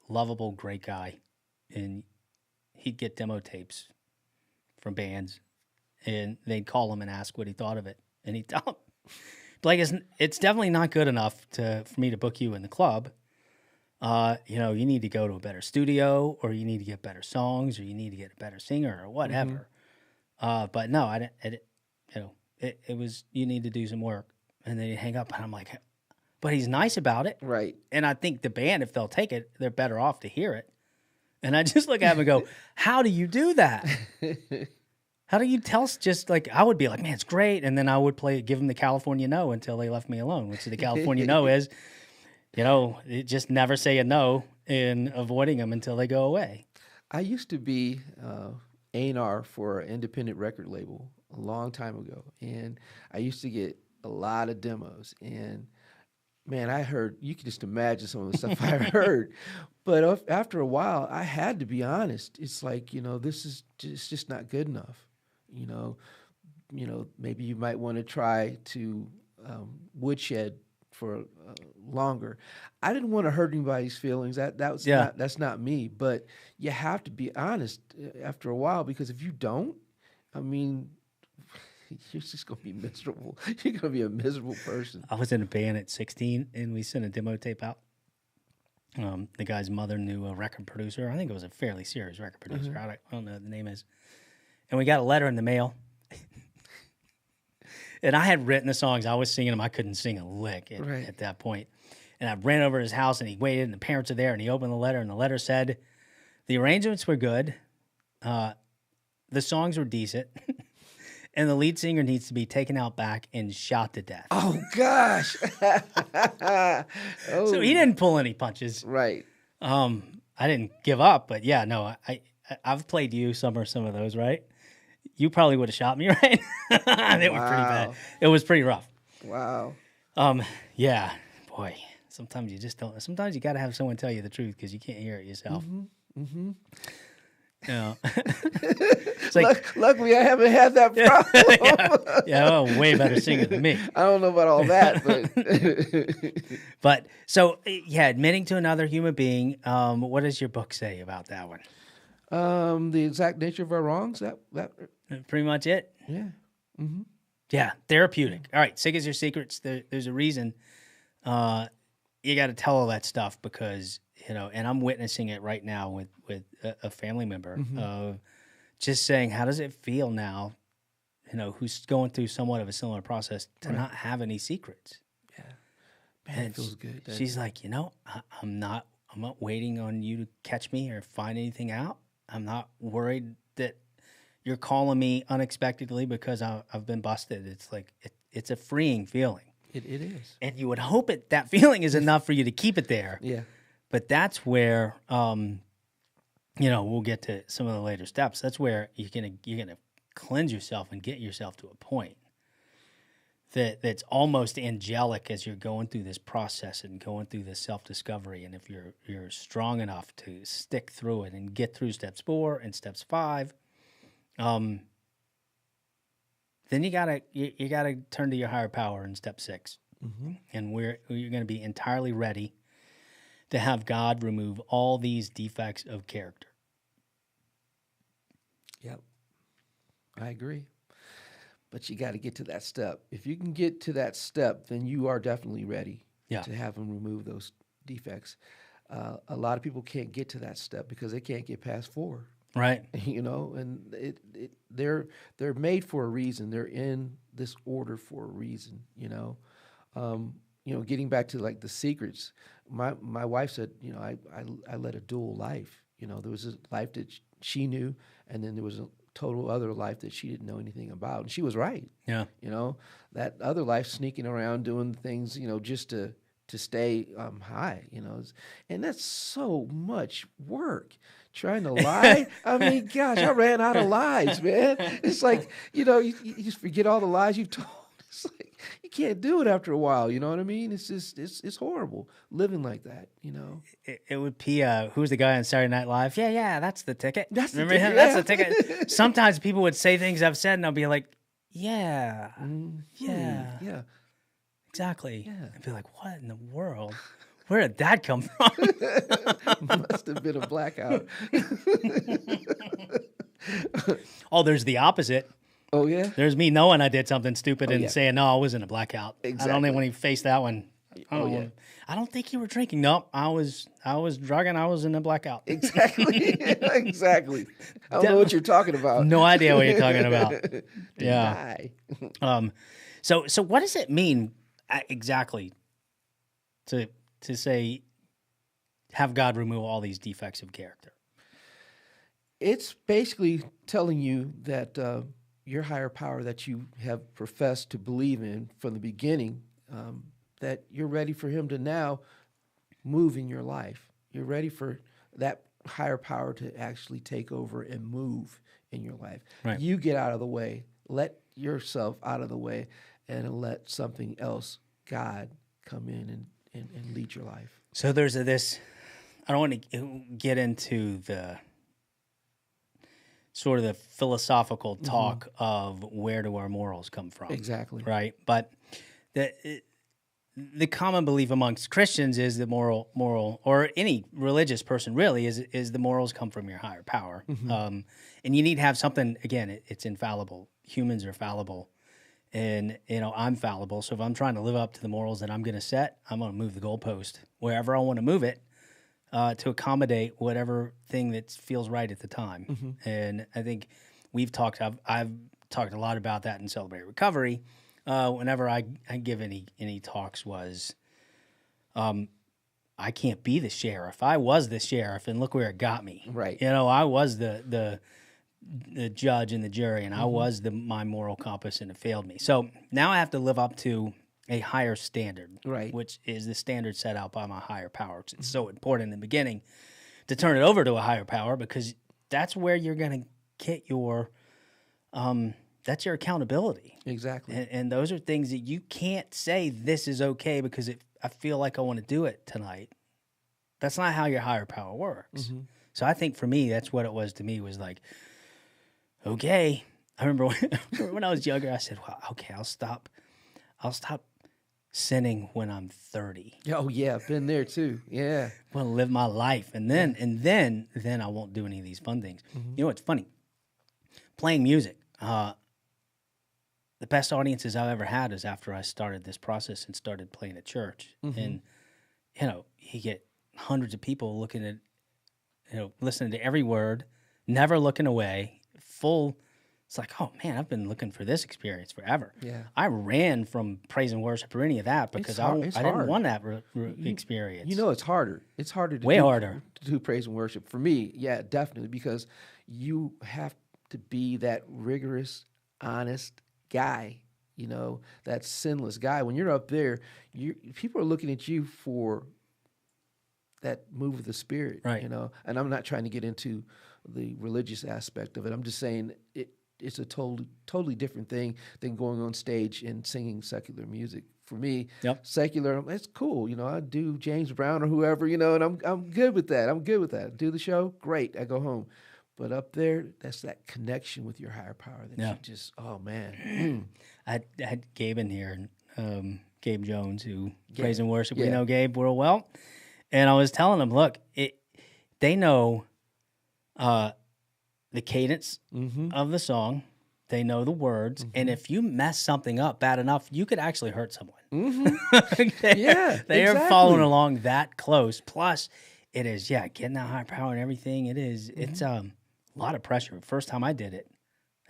lovable, great guy. And he'd get demo tapes from bands, and they'd call him and ask what he thought of it. And he'd tell them, like, it's definitely not good enough for me to book you in the club. You need to go to a better studio, or you need to get better songs, or you need to get a better singer, or whatever. But no, I didn't. It was, you need to do some work. And then you hang up, and I'm like, but he's nice about it, right? And I think the band, if they'll take it, they're better off to hear it. And I just look at him and go, how do you do that? How do you tell? Just like, I would be like, man, it's great. And then I would give them the California no until they left me alone, which the California no is, just never say a no in avoiding them until they go away. I used to be A&R for an independent record label a long time ago. And I used to get a lot of demos. And man, you can just imagine some of the stuff I heard. But after a while, I had to be honest. It's like, this is just not good enough. Maybe you might want to try to woodshed for longer. I didn't want to hurt anybody's feelings. That's not me. But you have to be honest after a while, because if you don't, you're just going to be miserable. You're going to be a miserable person. I was in a band at 16, and we sent a demo tape out. The guy's mother knew a record producer. I think it was a fairly serious record producer. I don't know what the name is. And we got a letter in the mail. And I had written the songs. I was singing them. I couldn't sing a lick at that point. And I ran over to his house, and he waited, and the parents are there, and he opened the letter, and the letter said, the arrangements were good. The songs were decent. And the lead singer needs to be taken out back and shot to death. Oh, gosh. So he didn't pull any punches. Right. I didn't give up, but yeah, no, I've played you some of those, right? You probably would have shot me, right? They were pretty bad. It was pretty rough. Wow. Yeah, boy. Sometimes you just don't. Sometimes you got to have someone tell you the truth because you can't hear it yourself. Yeah. It's like, luckily, I haven't had that problem. yeah, way better singer than me. I don't know about all that, but but so admitting to another human being. What does your book say about that one? The exact nature of our wrongs. That pretty much it. Yeah. Mm-hmm. Yeah, therapeutic. All right, sick as your secrets. There's a reason. You got to tell all that stuff because and I'm witnessing it right now with a family member of just saying, how does it feel now? Who's going through somewhat of a similar process to not have any secrets. Yeah, man, it feels good. She's like, I'm not waiting on you to catch me or find anything out. I'm not worried that you're calling me unexpectedly because I've been busted. It's like it's a freeing feeling. It is, and you would hope that feeling is enough for you to keep it there. Yeah, but that's where we'll get to some of the later steps. That's where you're gonna cleanse yourself and get yourself to a point that's almost angelic as you're going through this process and going through this self-discovery. And if you're strong enough to stick through it and get through steps 4 and steps 5, then you gotta turn to your higher power in step 6, and you're going to be entirely ready to have God remove all these defects of character. Yep, I agree. but you got to get to that step. If you can get to that step, then you are definitely ready Yeah. to have him remove those defects. A lot of people can't get to that step because they can't get past 4. Right. You know, and they're made for a reason. They're in this order for a reason. Getting back to like the secrets. My wife said, I led a dual life. There was a life that she knew, and then there was a total other life that she didn't know anything about, and she was right. Yeah. That other life, sneaking around doing things, just to stay high, and that's so much work. Trying to lie. I mean, gosh, I ran out of lies, man. It's like, you just forget all the lies you've told. It's like, you can't do it after a while. You know what I mean? It's just, it's horrible living like that, It would be, who was the guy on Saturday Night Live? Yeah, that's the ticket. Remember him? Yeah. That's the ticket. Sometimes people would say things I've said, and I'll be like, yeah, yeah. Exactly. Yeah. I'd be like, what in the world? Where did that come from? Must have been a blackout. Oh, there's the opposite. Oh, yeah? There's me knowing I did something stupid and saying, no, I was in a blackout. Exactly. I don't know when he faced that one. Yeah. I don't think you were drinking. Nope, I was drugging. I was in a blackout. Exactly. Exactly. I don't know what you're talking about. No idea what you're talking about. Yeah. So what does it mean exactly to say, have God remove all these defects of character? It's basically telling you that your higher power that you have professed to believe in from the beginning, that you're ready for him to now move in your life. You're ready for that higher power to actually take over and move in your life. Right. You get out of the way. Let yourself out of the way and let something else, God, come in and lead your life. So there's this, I don't want to get into the sort of the philosophical talk of where do our morals come from. Exactly. Right? But the common belief amongst Christians is the moral, or any religious person really, is the morals come from your higher power. And you need to have something, again, it's infallible. Humans are fallible. And, I'm fallible. So if I'm trying to live up to the morals that I'm going to set, I'm going to move the goalpost wherever I want to move it to accommodate whatever thing that feels right at the time. And I think I've talked a lot about that in Celebrate Recovery. Whenever I give any talks was, I can't be the sheriff. I was the sheriff, and look where it got me. Right. I was the judge and the jury, and I was my moral compass, and it failed me. So now I have to live up to a higher standard, right? Which is the standard set out by my higher power. It's so important in the beginning to turn it over to a higher power, because that's where you're going to get your that's your accountability. Exactly. And those are things that you can't say this is okay because I feel like I want to do it tonight. That's not how your higher power works. So I think for me, that's what it was to me, was like, okay. I remember when I was younger, I said, well, okay, I'll stop sinning when I'm 30. Oh yeah, been there too. Yeah. I want to live my life, and then I won't do any of these fun things. You know what's funny? Playing music. The best audiences I've ever had is after I started this process and started playing at church. And you get hundreds of people looking at, listening to every word, never looking away, full. It's like, oh man, I've been looking for this experience forever. Yeah. I ran from praise and worship or any of that because I didn't want that experience. It's harder. It's harder to do praise and worship. For me, yeah, definitely, because you have to be that rigorous, honest guy, that sinless guy. When you're up there, people are looking at you for that move of the Spirit, right? And I'm not trying to get into the religious aspect of it. I'm just saying it's a totally different thing than going on stage and singing secular music. For me, secular, it's cool. I do James Brown or whoever, and I'm good with that. Do the show, great. I go home. But up there, that's that connection with your higher power that you just, oh man. I had Gabe in here, Gabe Jones, who praise and worship. We know Gabe real well. And I was telling him, look, they know the cadence of the song. They know the words. And if you mess something up bad enough, you could actually hurt someone. They are following along that close. Plus, it is, getting that high power and everything. It's a lot of pressure. First time I did it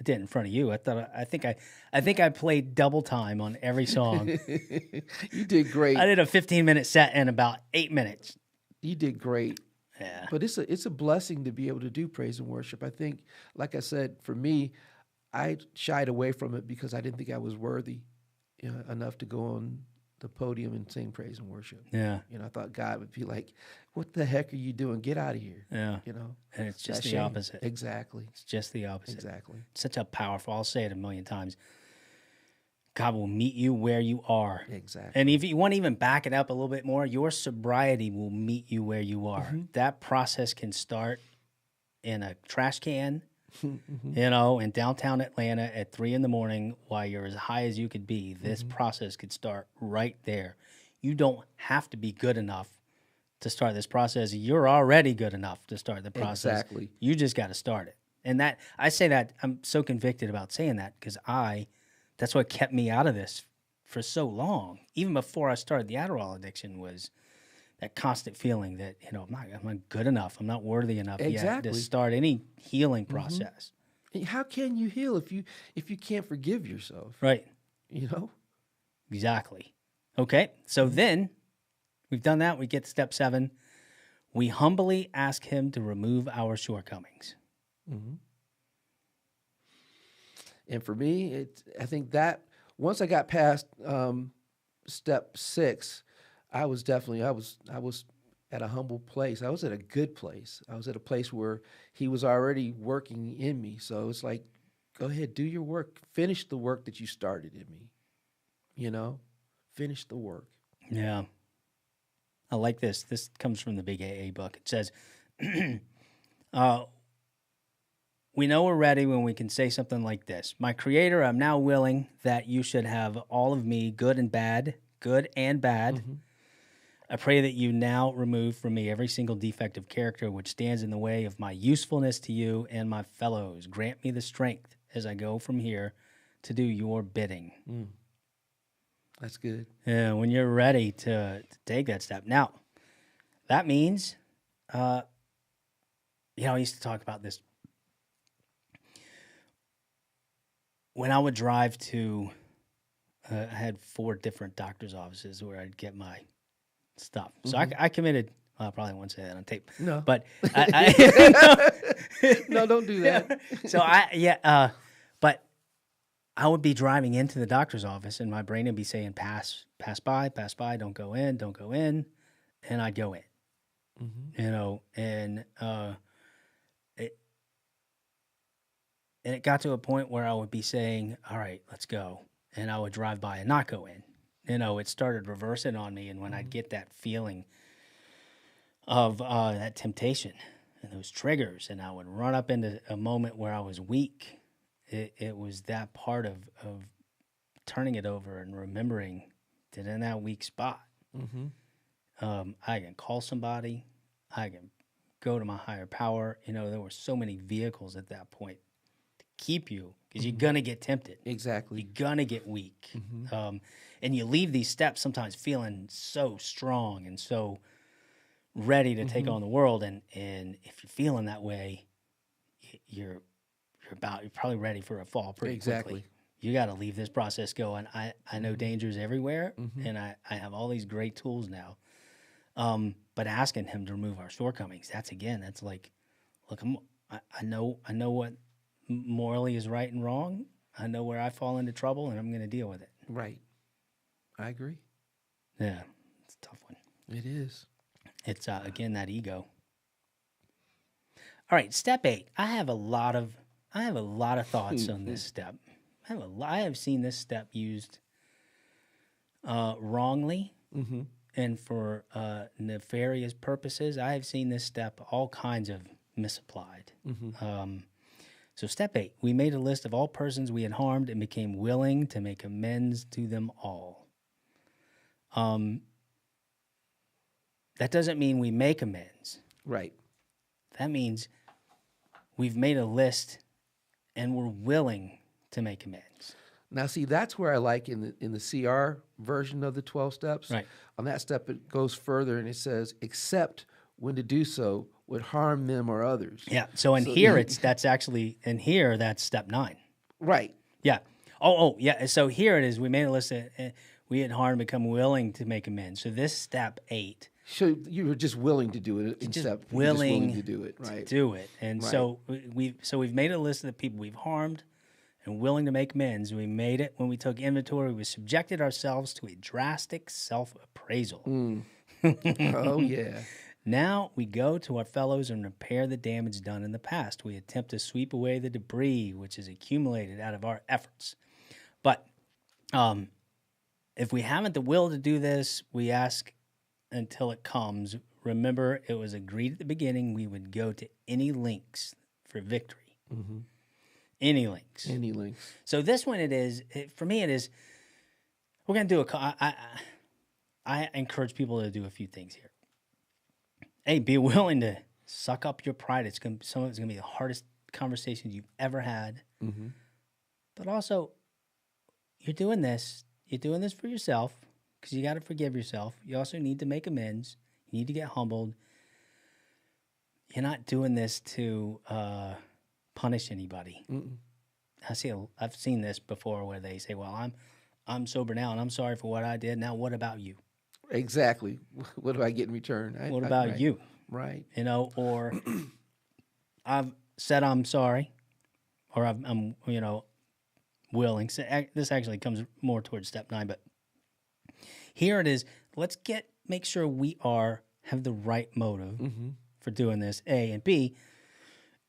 in front of you. I think I played double time on every song. You did great. I did a 15-minute set in about 8 minutes. You did great. Yeah. But it's a blessing to be able to do praise and worship. I think, like I said, for me, I shied away from it because I didn't think I was worthy enough to go on the podium and sing praise and worship. Yeah. I thought God would be like, "What the heck are you doing? Get out of here." Yeah. And it's just the opposite. Exactly. It's just the opposite. Exactly. It's such a powerful, I'll say it a million times. God will meet you where you are. Exactly. And if you want to even back it up a little bit more, your sobriety will meet you where you are. That process can start in a trash can, in downtown Atlanta at 3 a.m. while you're as high as you could be. This process could start right there. You don't have to be good enough to start this process. You're already good enough to start the process. Exactly. You just got to start it. And that, I say that, I'm so convicted about saying that because that's what kept me out of this for so long. Even before I started the Adderall addiction was that constant feeling that, I'm not good enough. I'm not worthy enough yet to start any healing process. How can you heal if you can't forgive yourself? Right. Exactly. Okay. So then we've done that. We get to step 7. We humbly ask him to remove our shortcomings. And for me, I think that once I got past step 6, I was at a humble place. I was at a good place. I was at a place where he was already working in me. So it's like, go ahead, do your work. Finish the work that you started in me. Finish the work. Yeah. I like this. This comes from the Big AA book. It says, we know we're ready when we can say something like this. My Creator, I'm now willing that you should have all of me, good and bad. I pray that you now remove from me every single defect of character which stands in the way of my usefulness to you and my fellows. Grant me the strength as I go from here to do your bidding. That's good. Yeah, when you're ready to take that step. Now, that means, I used to talk about this. When I would drive to, I had 4 different doctor's offices where I'd get my stuff. So I committed, I probably won't say that on tape. No. But No, don't do that. So but I would be driving into the doctor's office and my brain would be saying, pass by, don't go in. And I'd go in, and it got to a point where I would be saying, all right, let's go. And I would drive by and not go in. It started reversing on me. And when I'd get that feeling of that temptation and those triggers, and I would run up into a moment where I was weak, it was that part of turning it over and remembering that in that weak spot, I can call somebody, I can go to my higher power. There were so many vehicles at that point to keep you, because you're going to get tempted. Exactly. You're going to get weak. And you leave these steps sometimes feeling so strong and so ready to take on the world. And if you're feeling that way, you're probably ready for a fall pretty quickly. You got to leave this process going. I know dangers everywhere, and I have all these great tools now. But asking him to remove our shortcomings, that's like, look, I know what morally is right and wrong. I know where I fall into trouble, and I'm going to deal with it. Right. I agree. Yeah, it's a tough one. It is. It's, again, that ego. All right, step 8. I have a lot of thoughts on this step. I have seen this step used wrongly and for nefarious purposes. I have seen this step all kinds of misapplied. So step 8, we made a list of all persons we had harmed and became willing to make amends to them all. That doesn't mean we make amends. Right. That means we've made a list and we're willing to make amends. Now, see, that's where I like in the CR version of the 12 steps. Right. On that step, it goes further and it says, except when to do so would harm them or others. Yeah. So in here, that's step 9. Right. Yeah. Oh, yeah. So here it is. We made a list of, we had harm, become willing to make amends. So this step 8. So you were just willing to do it. Willing to do it, right? To do it. And Right. so we've made a list of the people we've harmed and willing to make amends. We made it when we took inventory. We subjected ourselves to a drastic self-appraisal. Oh, yeah. Now we go to our fellows and repair the damage done in the past. We attempt to sweep away the debris which is accumulated out of our efforts. But if we haven't the will to do this, we ask until it comes. Remember, it was agreed at the beginning we would go to any lengths for victory. Mm-hmm. Any lengths. Any lengths. So this one, for me, it is, we're going to do I encourage people to do a few things here. Hey, be willing to suck up your pride. Some of it's going to be the hardest conversations you've ever had. Mm-hmm. But also, you're doing this for yourself because you got to forgive yourself. You also need to make amends. You need to get humbled. You're not doing this to punish anybody. Mm-mm. I've seen this before where they say, "Well, I'm sober now and I'm sorry for what I did. Now, what about you?" Exactly. What do I get in return? What about right. you? Right. Or I've said I'm sorry, or I'm willing. So this actually comes more towards step 9, but here it is. Let's make sure we have the right motive for doing this, A, and B,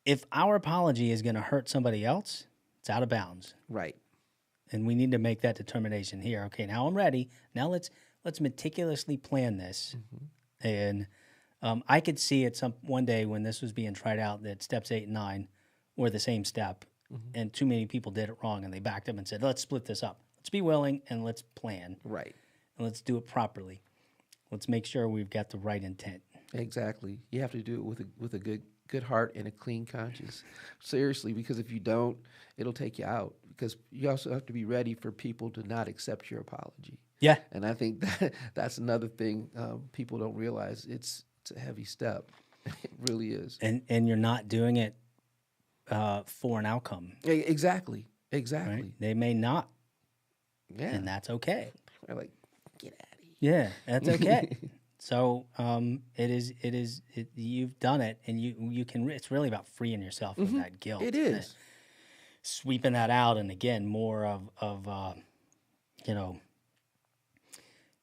if our apology is going to hurt somebody else, it's out of bounds. Right. And we need to make that determination here. Okay, now I'm ready. Now let's meticulously plan this. And I could see it one day when this was being tried out that steps 8 and 9 were the same step, and too many people did it wrong, and they backed up and said, let's split this up. Let's be willing, and let's plan. Right. And let's do it properly. Let's make sure we've got the right intent. Exactly. You have to do it with a good heart and a clean conscience. Seriously, because if you don't, it'll take you out. Because you also have to be ready for people to not accept your apology. Yeah. And I think that's another thing people don't realize. It's a heavy step. It really is. And you're not doing it for an outcome. Exactly. Exactly. Right? They may not. Yeah. And that's okay. They're like, get out of here. Yeah, that's okay. So you've done it, and you can. It's really about freeing yourself of that guilt. It is. Sweeping that out, and again, more of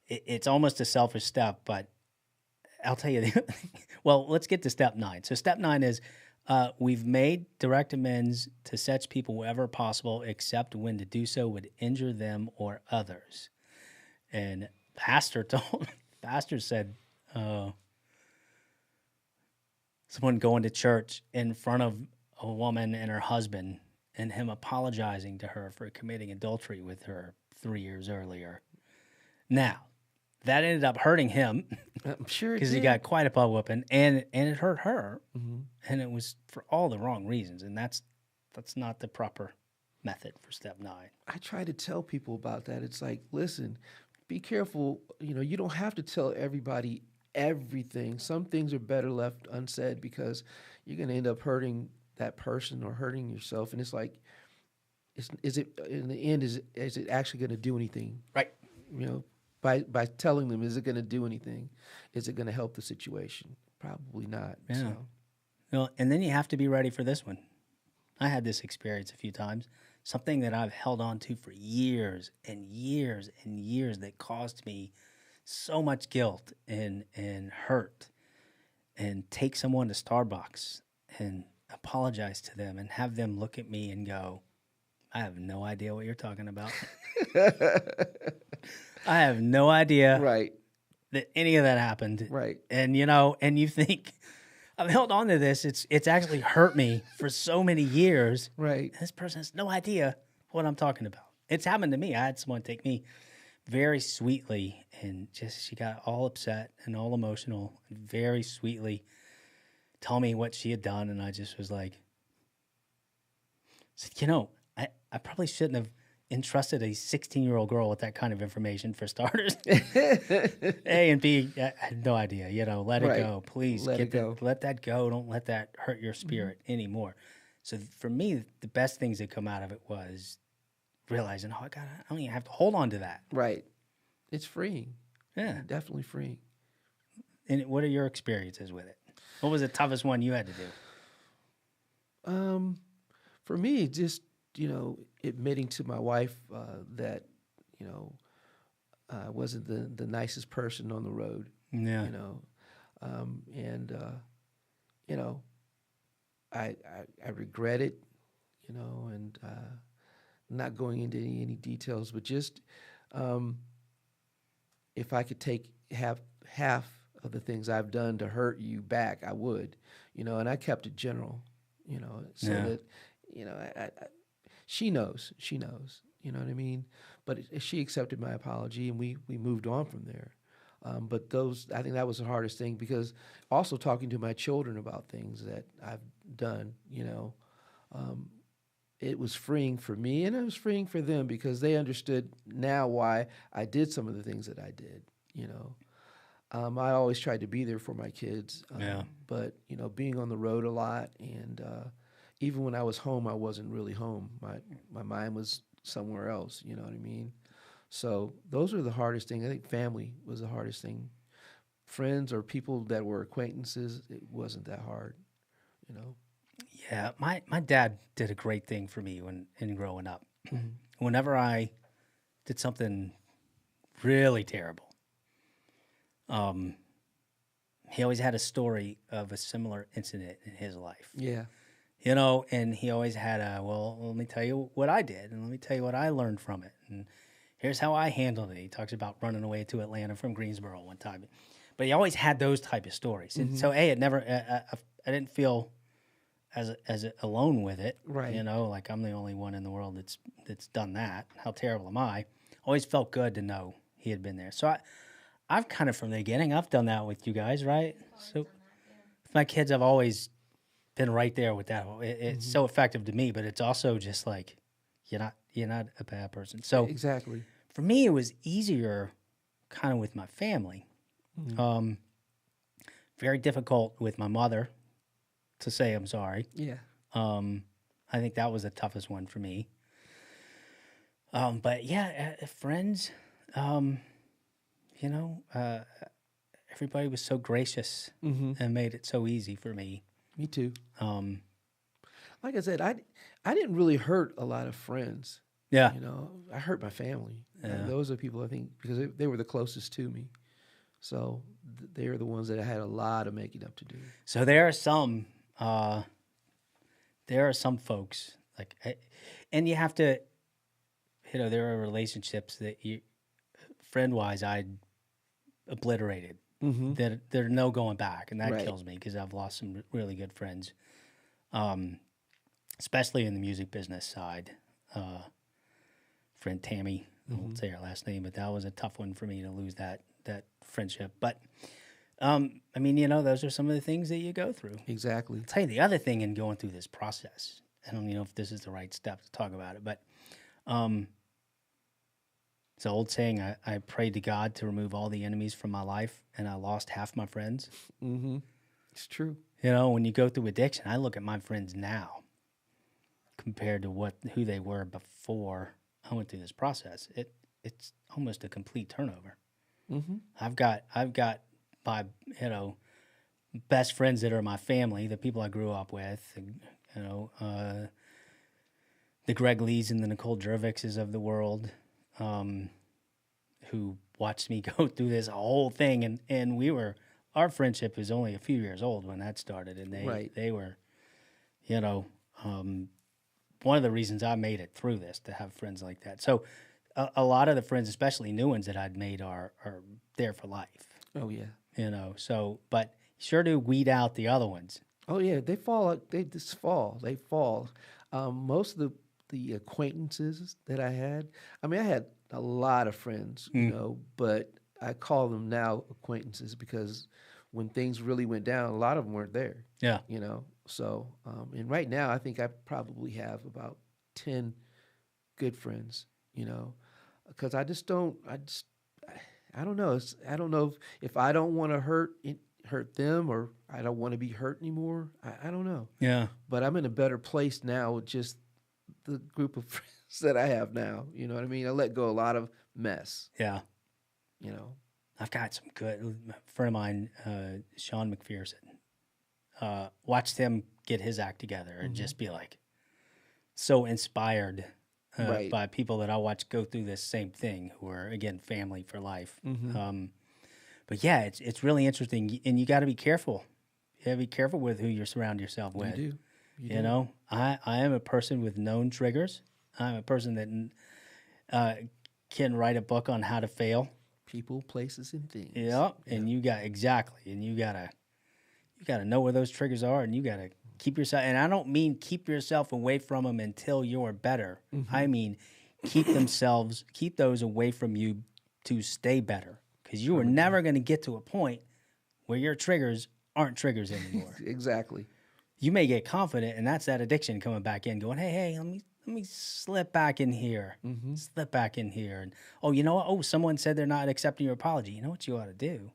it's almost a selfish step, but I'll tell you. Well, let's get to step 9. So step 9 is we've made direct amends to such people wherever possible, except when to do so would injure them or others. And Pastor said, someone going to church in front of a woman and her husband, and him apologizing to her for committing adultery with her 3 years earlier. Now, that ended up hurting him. I'm sure because he got quite a butt whooping, and it hurt her, and it was for all the wrong reasons, and that's not the proper method for step 9. I try to tell people about that. It's like, listen, be careful. You don't have to tell everybody everything. Some things are better left unsaid because you're going to end up hurting that person or hurting yourself. And it's like, is it in the end? Is it actually going to do anything? Right. By telling them, is it going to do anything? Is it going to help the situation? Probably not. Yeah. So. Well, and then you have to be ready for this one. I had this experience a few times. Something that I've held on to for years and years and years that caused me so much guilt and hurt. And take someone to Starbucks and apologize to them and have them look at me and go, I have no idea what you're talking about. I have no idea that any of that happened. Right. And, and you think, I've held on to this. It's actually hurt me for so many years. Right. And this person has no idea what I'm talking about. It's happened to me. I had someone take me very sweetly, and she got all upset and all emotional, and very sweetly tell me what she had done. And I just was like, I probably shouldn't have entrusted a 16-year-old girl with that kind of information for starters. A and B, I had no idea. Let it Right. go, please. Let it go. Let that go. Don't let that hurt your spirit anymore. So for me, the best things that come out of it was realizing, I don't even have to hold on to that. Right. It's freeing. Yeah, Definitely freeing. And what are your experiences with it? What was the toughest one you had to do? For me, just admitting to my wife that I wasn't the nicest person on the road. Yeah. I regret it. And not going into any details, but just if I could have half of the things I've done to hurt you back, I would. And I kept it general. So that she knows. You know what I mean? But she accepted my apology, and we moved on from there. But I think that was the hardest thing, because also talking to my children about things that I've done, it was freeing for me, and it was freeing for them, because they understood now why I did some of the things that I did. I always tried to be there for my kids, but being on the road a lot, and even when I was home, I wasn't really home. My mind was somewhere else. You know what I mean? So those are the hardest things. I think family was the hardest thing. Friends or people that were acquaintances, it wasn't that hard. Yeah, my dad did a great thing for me in growing up. Whenever I did something really terrible, he always had a story of a similar incident in his life. Yeah. And he always had let me tell you what I did, and let me tell you what I learned from it, and here's how I handled it. He talks about running away to Atlanta from Greensboro one time, but he always had those type of stories. And so, it never, I didn't feel as alone with it, right? Like I'm the only one in the world that's done that. How terrible am I? Always felt good to know he had been there. So I've kind of from the beginning, I've done that with you guys, right? So with my kids, I've always been right there with that. It's so effective to me, but it's also just like you're not a bad person. So exactly, for me, it was easier, kind of with my family. Very difficult with my mother to say I'm sorry. Yeah. I think that was the toughest one for me. But yeah, friends, everybody was so gracious and made it so easy for me. Me too. Like I said, I didn't really hurt a lot of friends. Yeah. I hurt my family. Yeah. Those are people, I think, because they were the closest to me. So they are the ones that I had a lot of making up to do. So there are some folks and you have to, there are relationships that friend-wise, I'd obliterated. That there's no going back, and that kills me, because I've lost some really good friends, especially in the music business side. Friend Tammy, I won't say her last name, but that was a tough one for me to lose that friendship. But those are some of the things that you go through. Exactly. I'll tell you the other thing in going through this process. I don't know if this is the right step to talk about it, but it's an old saying, I prayed to God to remove all the enemies from my life, and I lost half my friends. It's true. When you go through addiction, I look at my friends now compared to who they were before I went through this process. It's almost a complete turnover. I've got my best friends that are my family, the people I grew up with, the Greg Lees and the Nicole Jervikses of the world, who watched me go through this whole thing, and our friendship was only a few years old when that started, and they were, one of the reasons I made it through this, to have friends like that. So a lot of the friends, especially new ones that I'd made, are there for life. Oh yeah. But sure do weed out the other ones. Oh yeah, they fall. They just fall. They fall. Most of the acquaintances that I had a lot of friends, but I call them now acquaintances, because when things really went down, a lot of them weren't there. Yeah. So and right now I think I probably have about 10 good friends, because I don't know. I don't know if I don't want to hurt them, or I don't want to be hurt anymore. I don't know. Yeah. But I'm in a better place now with just the group of friends that I have now. You know what I mean? I let go a lot of mess. Yeah. You know. I've got some good a friend of mine, Sean McPherson. Watched him get his act together and just be like so inspired Right. by people that I watch go through this same thing, who are again family for life. But yeah, it's really interesting, and you got to be careful. You got to be careful with who you surround yourself with. You do. You know, I am a person with known triggers. I'm a person that can write a book on how to fail. People, places, and things. Yeah, and you gotta know where those triggers are, and you gotta keep yourself. And I don't mean keep yourself away from them until you're better. I mean keep those away from you to stay better, because you are never going to get to a point where your triggers aren't triggers anymore. Exactly. You may get confident, and that's that addiction coming back in, going, hey, let me slip back in here, slip back in here. And, oh, you know what? Oh, someone said they're not accepting your apology. You know what you ought to do?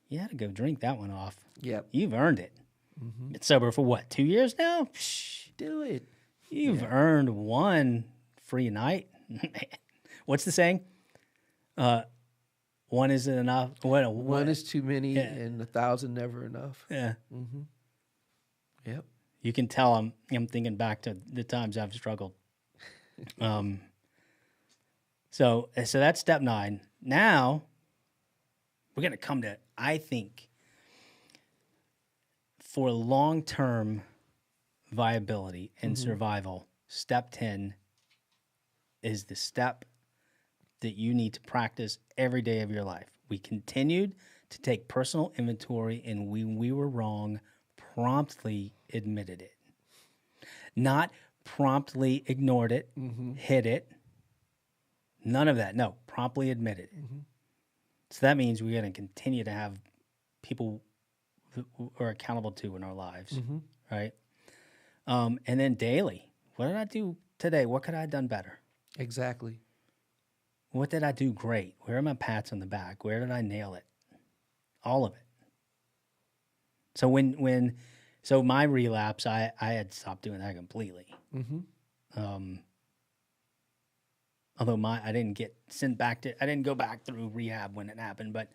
You ought to go drink that one off. Yep. You've earned it. Been sober for what, 2 years now? Psh, Do it. you've earned one free night. What's the saying? One isn't enough. One is too many, and 1,000 never enough. Yeah. Yep. You can tell I'm thinking back to the times I've struggled. So that's step 9. Now we're going to come to, I think, for long-term viability and survival, step 10 is the step that you need to practice every day of your life. We continued to take personal inventory, and when we were wrong, promptly admitted it. Not promptly ignored it, hid it. None of that. No, promptly admitted it. So that means we're going to continue to have people who are accountable to in our lives, right? And then daily, what did I do today? What could I have done better? Exactly. What did I do great? Where are my pats on the back? Where did I nail it? All of it. So so my relapse, I had stopped doing that completely. Although I didn't get sent back I didn't go back through rehab when it happened. But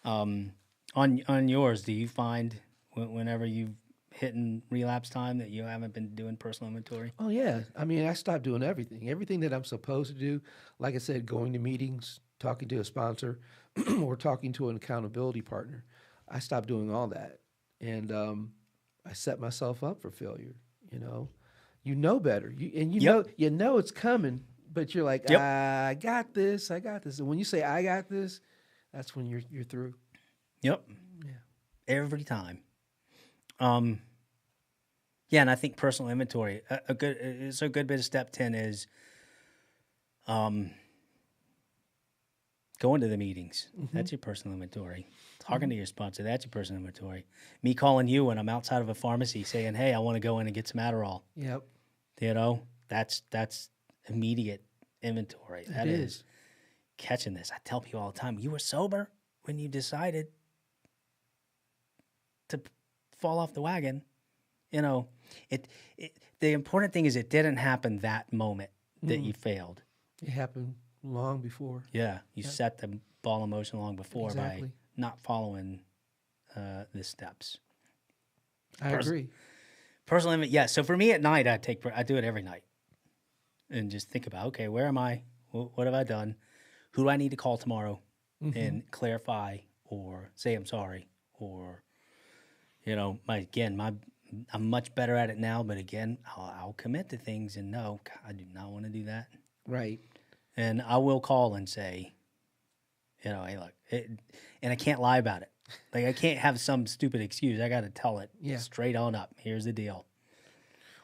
on yours, do you find whenever you've hitting relapse time that you haven't been doing personal inventory? Oh, yeah. I mean, I stopped doing everything that I'm supposed to do. Like I said, going to meetings, talking to a sponsor, or talking to an accountability partner. I stopped doing all that. And I set myself up for failure, You know better. You know it's coming, but you're like, I got this. And when you say I got this, that's when you're through. Yep. Yeah. Every time. Yeah, and I think personal inventory, a good bit of step 10 is going to the meetings. That's your personal inventory. Talking to your sponsor, that's your personal inventory. Me calling you when I'm outside of a pharmacy saying, hey, I want to go in and get some Adderall. Yep. That's immediate inventory. That is catching this. I tell people all the time, you were sober when you decided to fall off the wagon. The important thing is it didn't happen that moment that you failed. It happened long before. Yeah, you set the ball in motion long before by not following the steps. I agree. Personal inventory, yeah. So for me at night, I do it every night, and just think about, okay, where am I? What have I done? Who do I need to call tomorrow and clarify or say I'm sorry, or I'm much better at it now, but again, I'll commit to things and no, God, I do not want to do that. Right. And I will call and say, hey, look, and I can't lie about it. Like, I can't have some stupid excuse. I got to tell it straight on up. Here's the deal.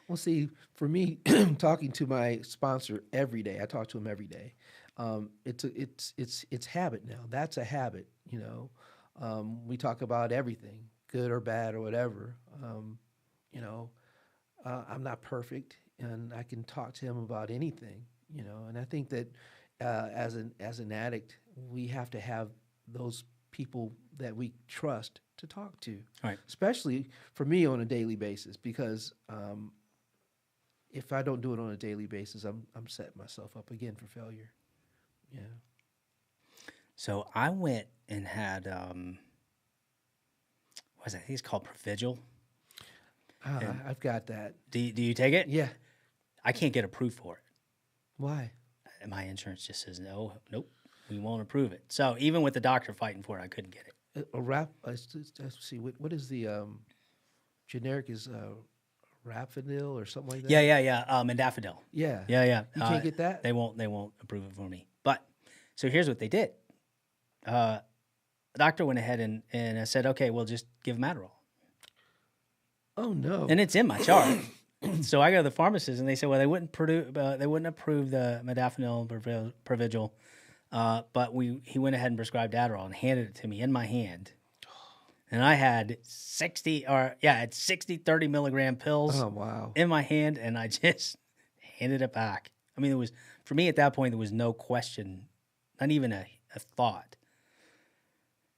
Well, see, for me, talking to my sponsor every day, I talk to him every day. It's habit now. That's a habit. We talk about everything, good or bad or whatever. I'm not perfect, and I can talk to him about anything. And I think that as an addict, we have to have those people that we trust to talk to, Right. especially for me on a daily basis, because if I don't do it on a daily basis, I'm setting myself up again for failure. Yeah. So I went and had what is it? I think it's called Pridgen. I've got that. Do you take it? Yeah. I can't get approved for it. Why? And my insurance just says no, nope, we won't approve it. So even with the doctor fighting for it, I couldn't get it. A rap. Let's see. What is the generic? Is Rapidil or something like that? Yeah. Modafinil. Yeah. Yeah. You can't get that? They won't approve it for me. But so here's what they did. The doctor went ahead and said, okay, we'll just give him Adderall. Oh no! And it's in my chart. So I go to the pharmacist and they said, well, they wouldn't approve the modafinil Pridgen, but he went ahead and prescribed Adderall and handed it to me in my hand. And I had 60 30 milligram pills in my hand, and I just handed it back. I mean, for me at that point, there was no question, not even a thought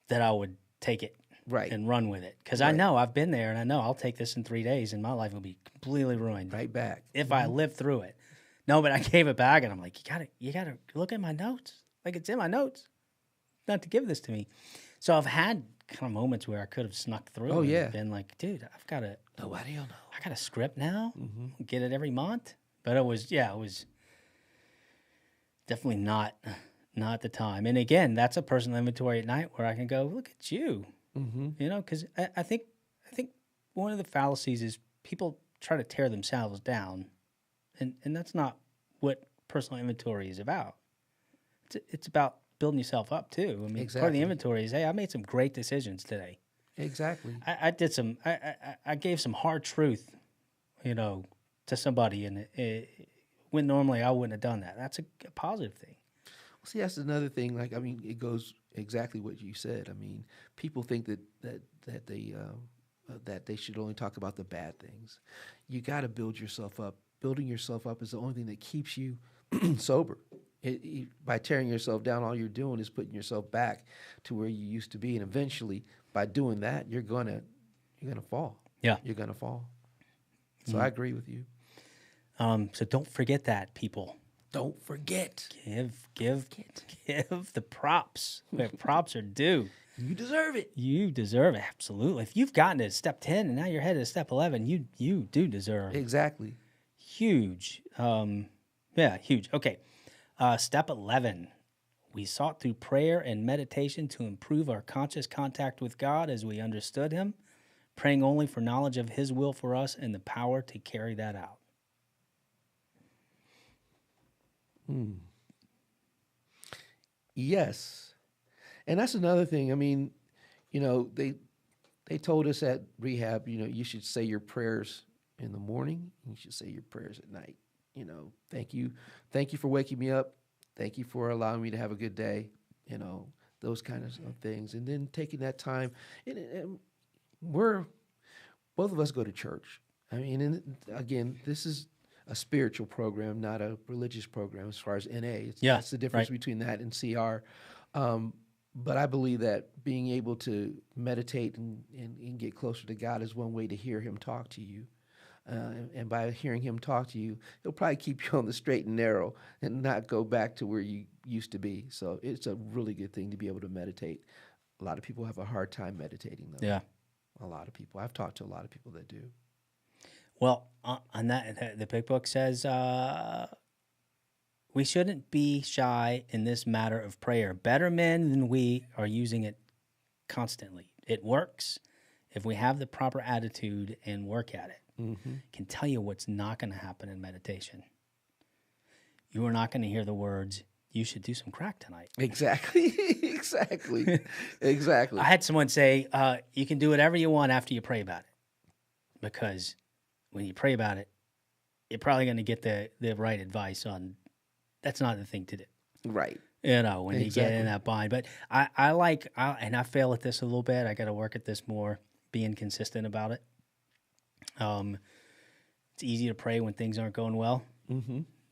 that I would take it and run with it. Because I know I've been there, and I know I'll take this in 3 days, and my life will be completely ruined. Right back. If I live through it. No, but I gave it back, and I'm like, you gotta look at my notes. Like, it's in my notes not to give this to me. So I've had kind of moments where I could have snuck through. Oh, yeah. And been like, dude, I've got a nobody will know. I got a script now. Get it every month. But it was definitely not the time. And again, that's a personal inventory at night where I can go, look at you. Because I think one of the fallacies is people try to tear themselves down, and that's not what personal inventory is about. It's about building yourself up too. I mean, part of the inventory is, hey, I made some great decisions today. Exactly. I did some. I gave some hard truth, to somebody, and when normally I wouldn't have done that. That's a positive thing. See, that's another thing. Like, I mean, it goes exactly what you said. I mean, people think that they should only talk about the bad things. You got to build yourself up. Building yourself up is the only thing that keeps you sober. By tearing yourself down, all you're doing is putting yourself back to where you used to be, and eventually, by doing that, you're gonna fall. Yeah, you're gonna fall. So I agree with you. So don't forget that, people. Don't forget. Give the props where props are due. You deserve it. You deserve it, absolutely. If you've gotten to step 10 and now you're headed to step 11, you do deserve exactly. Huge. Huge. Okay. Step 11. We sought through prayer and meditation to improve our conscious contact with God as we understood Him, praying only for knowledge of His will for us and the power to carry that out. Yes. And that's another thing. I mean, they told us at rehab, you should say your prayers in the morning, and you should say your prayers at night. Thank you for waking me up. Thank you for allowing me to have a good day. Those kind of things. And then taking that time, and both of us go to church. I mean, and again, this is a spiritual program, not a religious program as far as NA. That's the difference between that and CR. But I believe that being able to meditate and get closer to God is one way to hear Him talk to you. And by hearing Him talk to you, He'll probably keep you on the straight and narrow and not go back to where you used to be. So it's a really good thing to be able to meditate. A lot of people have a hard time meditating, though. Yeah. A lot of people. I've talked to a lot of people that do. Well, on that, the Big Book says we shouldn't be shy in this matter of prayer. Better men than we are using it constantly. It works if we have the proper attitude and work at it. Can tell you what's not going to happen in meditation. You are not going to hear the words, you should do some crack tonight. Exactly. Exactly. I had someone say, you can do whatever you want after you pray about it. Because when you pray about it, you're probably going to get the right advice on that's not the thing to do. Right. When you get in that bind. But I fail at this a little bit. I got to work at this more, being consistent about it. It's easy to pray when things aren't going well.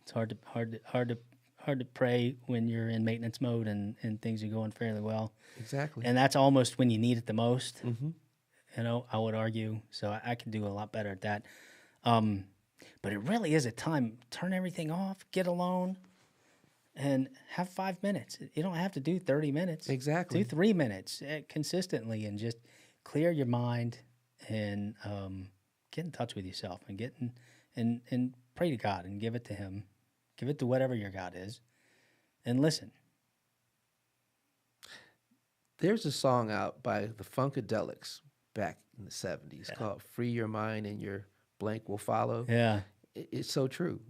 It's hard to pray when you're in maintenance mode and things are going fairly well. Exactly. And that's almost when you need it the most. Mm-hmm. You know, I would argue. So I can do a lot better at that. But it really is a time. Turn everything off. Get alone. And have 5 minutes. You don't have to do 30 minutes. Exactly. Do 3 minutes consistently, and just clear your mind and get in touch with yourself and and pray to God and give it to Him. Give it to whatever your God is, and listen. There's a song out by the Funkadelics back in the 70s called "Free Your Mind and Your Blank Will Follow." Yeah, It's so true.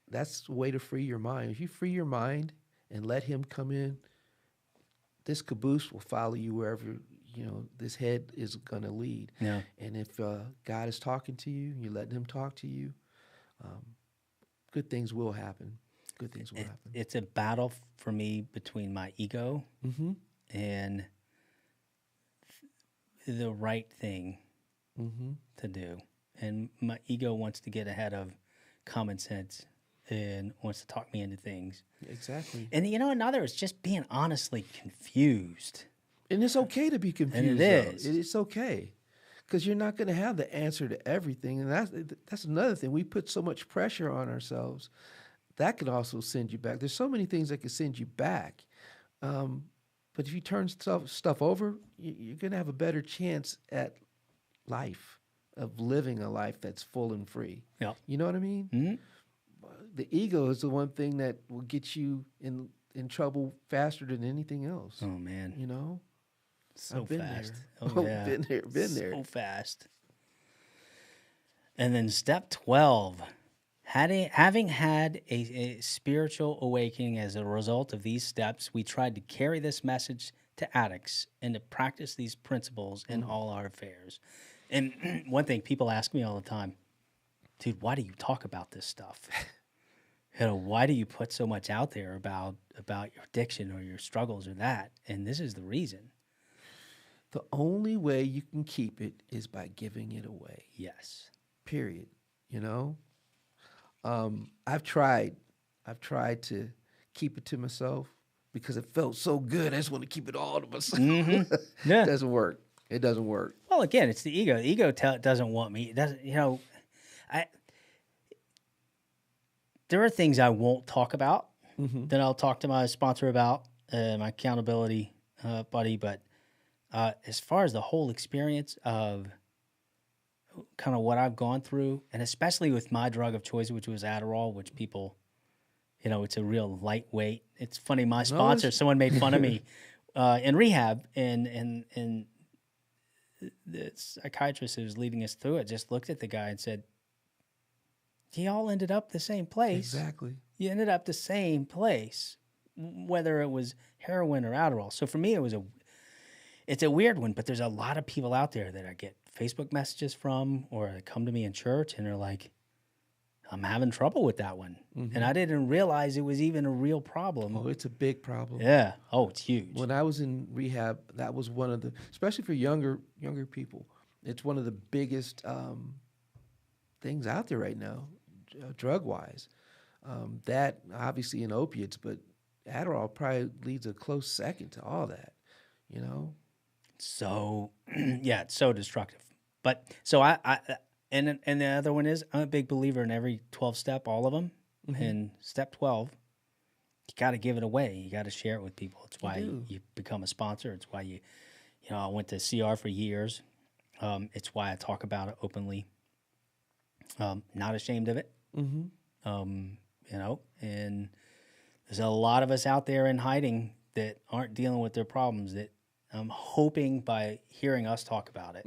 That's the way to free your mind. If you free your mind and let Him come in, this caboose will follow you wherever this head is going to lead. yeah. And if God is talking to you, you're letting Him talk to you, good things will happen. Good things will happen. It's a battle for me between my ego Mm-hmm. and the right thing Mm-hmm. to do, and my ego wants to get ahead of common sense and wants to talk me into things. Exactly. And another is just being honestly confused. And it's okay to be confused. And it is. It's okay, because you're not going to have the answer to everything, and that's another thing. We put so much pressure on ourselves. That could also send you back. There's so many things that could send you back. But if you turn stuff over, you're going to have a better chance at life, of living a life that's full and free. Yeah. You know what I mean? Mm-hmm. The ego is the one thing that will get you in trouble faster than anything else. Oh man, You know? so I've been fast. there. Oh yeah, been there. So fast. And then step 12, having had a spiritual awakening as a result of these steps, we tried to carry this message to addicts and to practice these principles in all our affairs. And one thing people ask me all the time, dude, why do you talk about this stuff? Why do you put so much out there about your addiction or your struggles or that? And this is the reason. The only way you can keep it is by giving it away. Yes. Period. You know? I've tried to keep it to myself because it felt so good. I just want to keep it all to myself. Mm-hmm. Yeah. It doesn't work. It doesn't work. Well, again, it's the ego. The ego doesn't want me. It doesn't. There are things I won't talk about that I'll talk to my sponsor about, my accountability buddy. But as far as the whole experience of kind of what I've gone through, and especially with my drug of choice, which was Adderall, which people, it's a real lightweight. It's funny. My sponsor, someone made fun of me in rehab, and the psychiatrist who was leading us through it just looked at the guy and said, "You all ended up the same place. Exactly. You ended up the same place, whether it was heroin or Adderall." So for me, it's a weird one, but there's a lot of people out there that I get Facebook messages from, or they come to me in church and they're like, "I'm having trouble with that one." And I didn't realize it was even a real problem. Oh, it's a big problem. Yeah. Oh, it's huge. When I was in rehab, that was one of the, especially for younger people, it's one of the biggest things out there right now, drug-wise. That, obviously, in opiates, but Adderall probably leads a close second to all that, So, yeah, it's so destructive. But so and the other one is, I'm a big believer in every 12 step, all of them. And step 12, you got to give it away. You got to share it with people. It's why you become a sponsor. It's why I went to CR for years. It's why I talk about it openly. Not ashamed of it. And there's a lot of us out there in hiding that aren't dealing with their problems, that I'm hoping by hearing us talk about it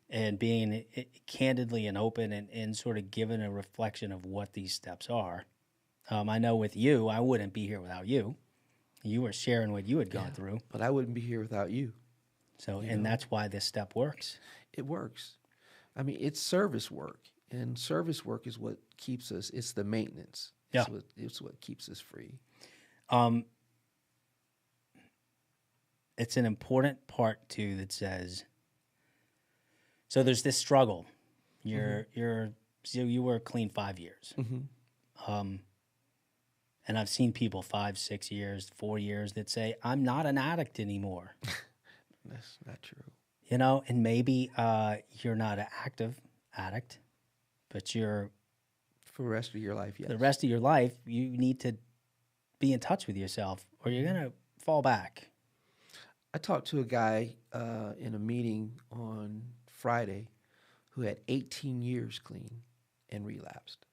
and being candidly and open and sort of giving a reflection of what these steps are. I know with you, I wouldn't be here without you. You were sharing what you had gone through. But I wouldn't be here without you. So, and that's why this step works. It works. I mean, it's service work. And service work is what keeps us, it's the maintenance. Yeah. It's what keeps us free. It's an important part too that says, so there's this struggle. You were clean 5 years. And I've seen people 5, 6 years, 4 years that say, I'm not an addict anymore. That's not true. You know, and maybe you're not an active addict, but you're For the rest of your life, yes. the rest of your life, you need to be in touch with yourself or you're going to fall back. I talked to a guy in a meeting on Friday who had 18 years clean and relapsed.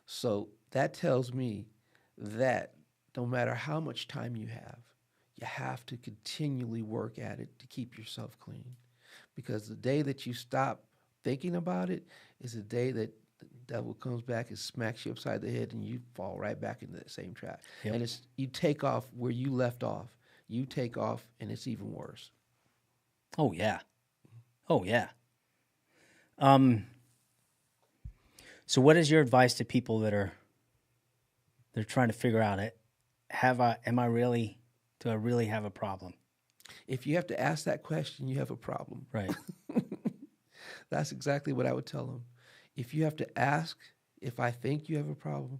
So that tells me that no matter how much time you have to continually work at it to keep yourself clean. Because the day that you stop thinking about it is the day that the devil comes back and smacks you upside the head and you fall right back into that same trap. Yep. And you take off where you left off. You take off and it's even worse. Oh, yeah. Oh, yeah. So what is your advice to people they're trying to figure out it? Do I really have a problem? If you have to ask that question, you have a problem. Right. That's exactly what I would tell them. If you have to ask if I think you have a problem,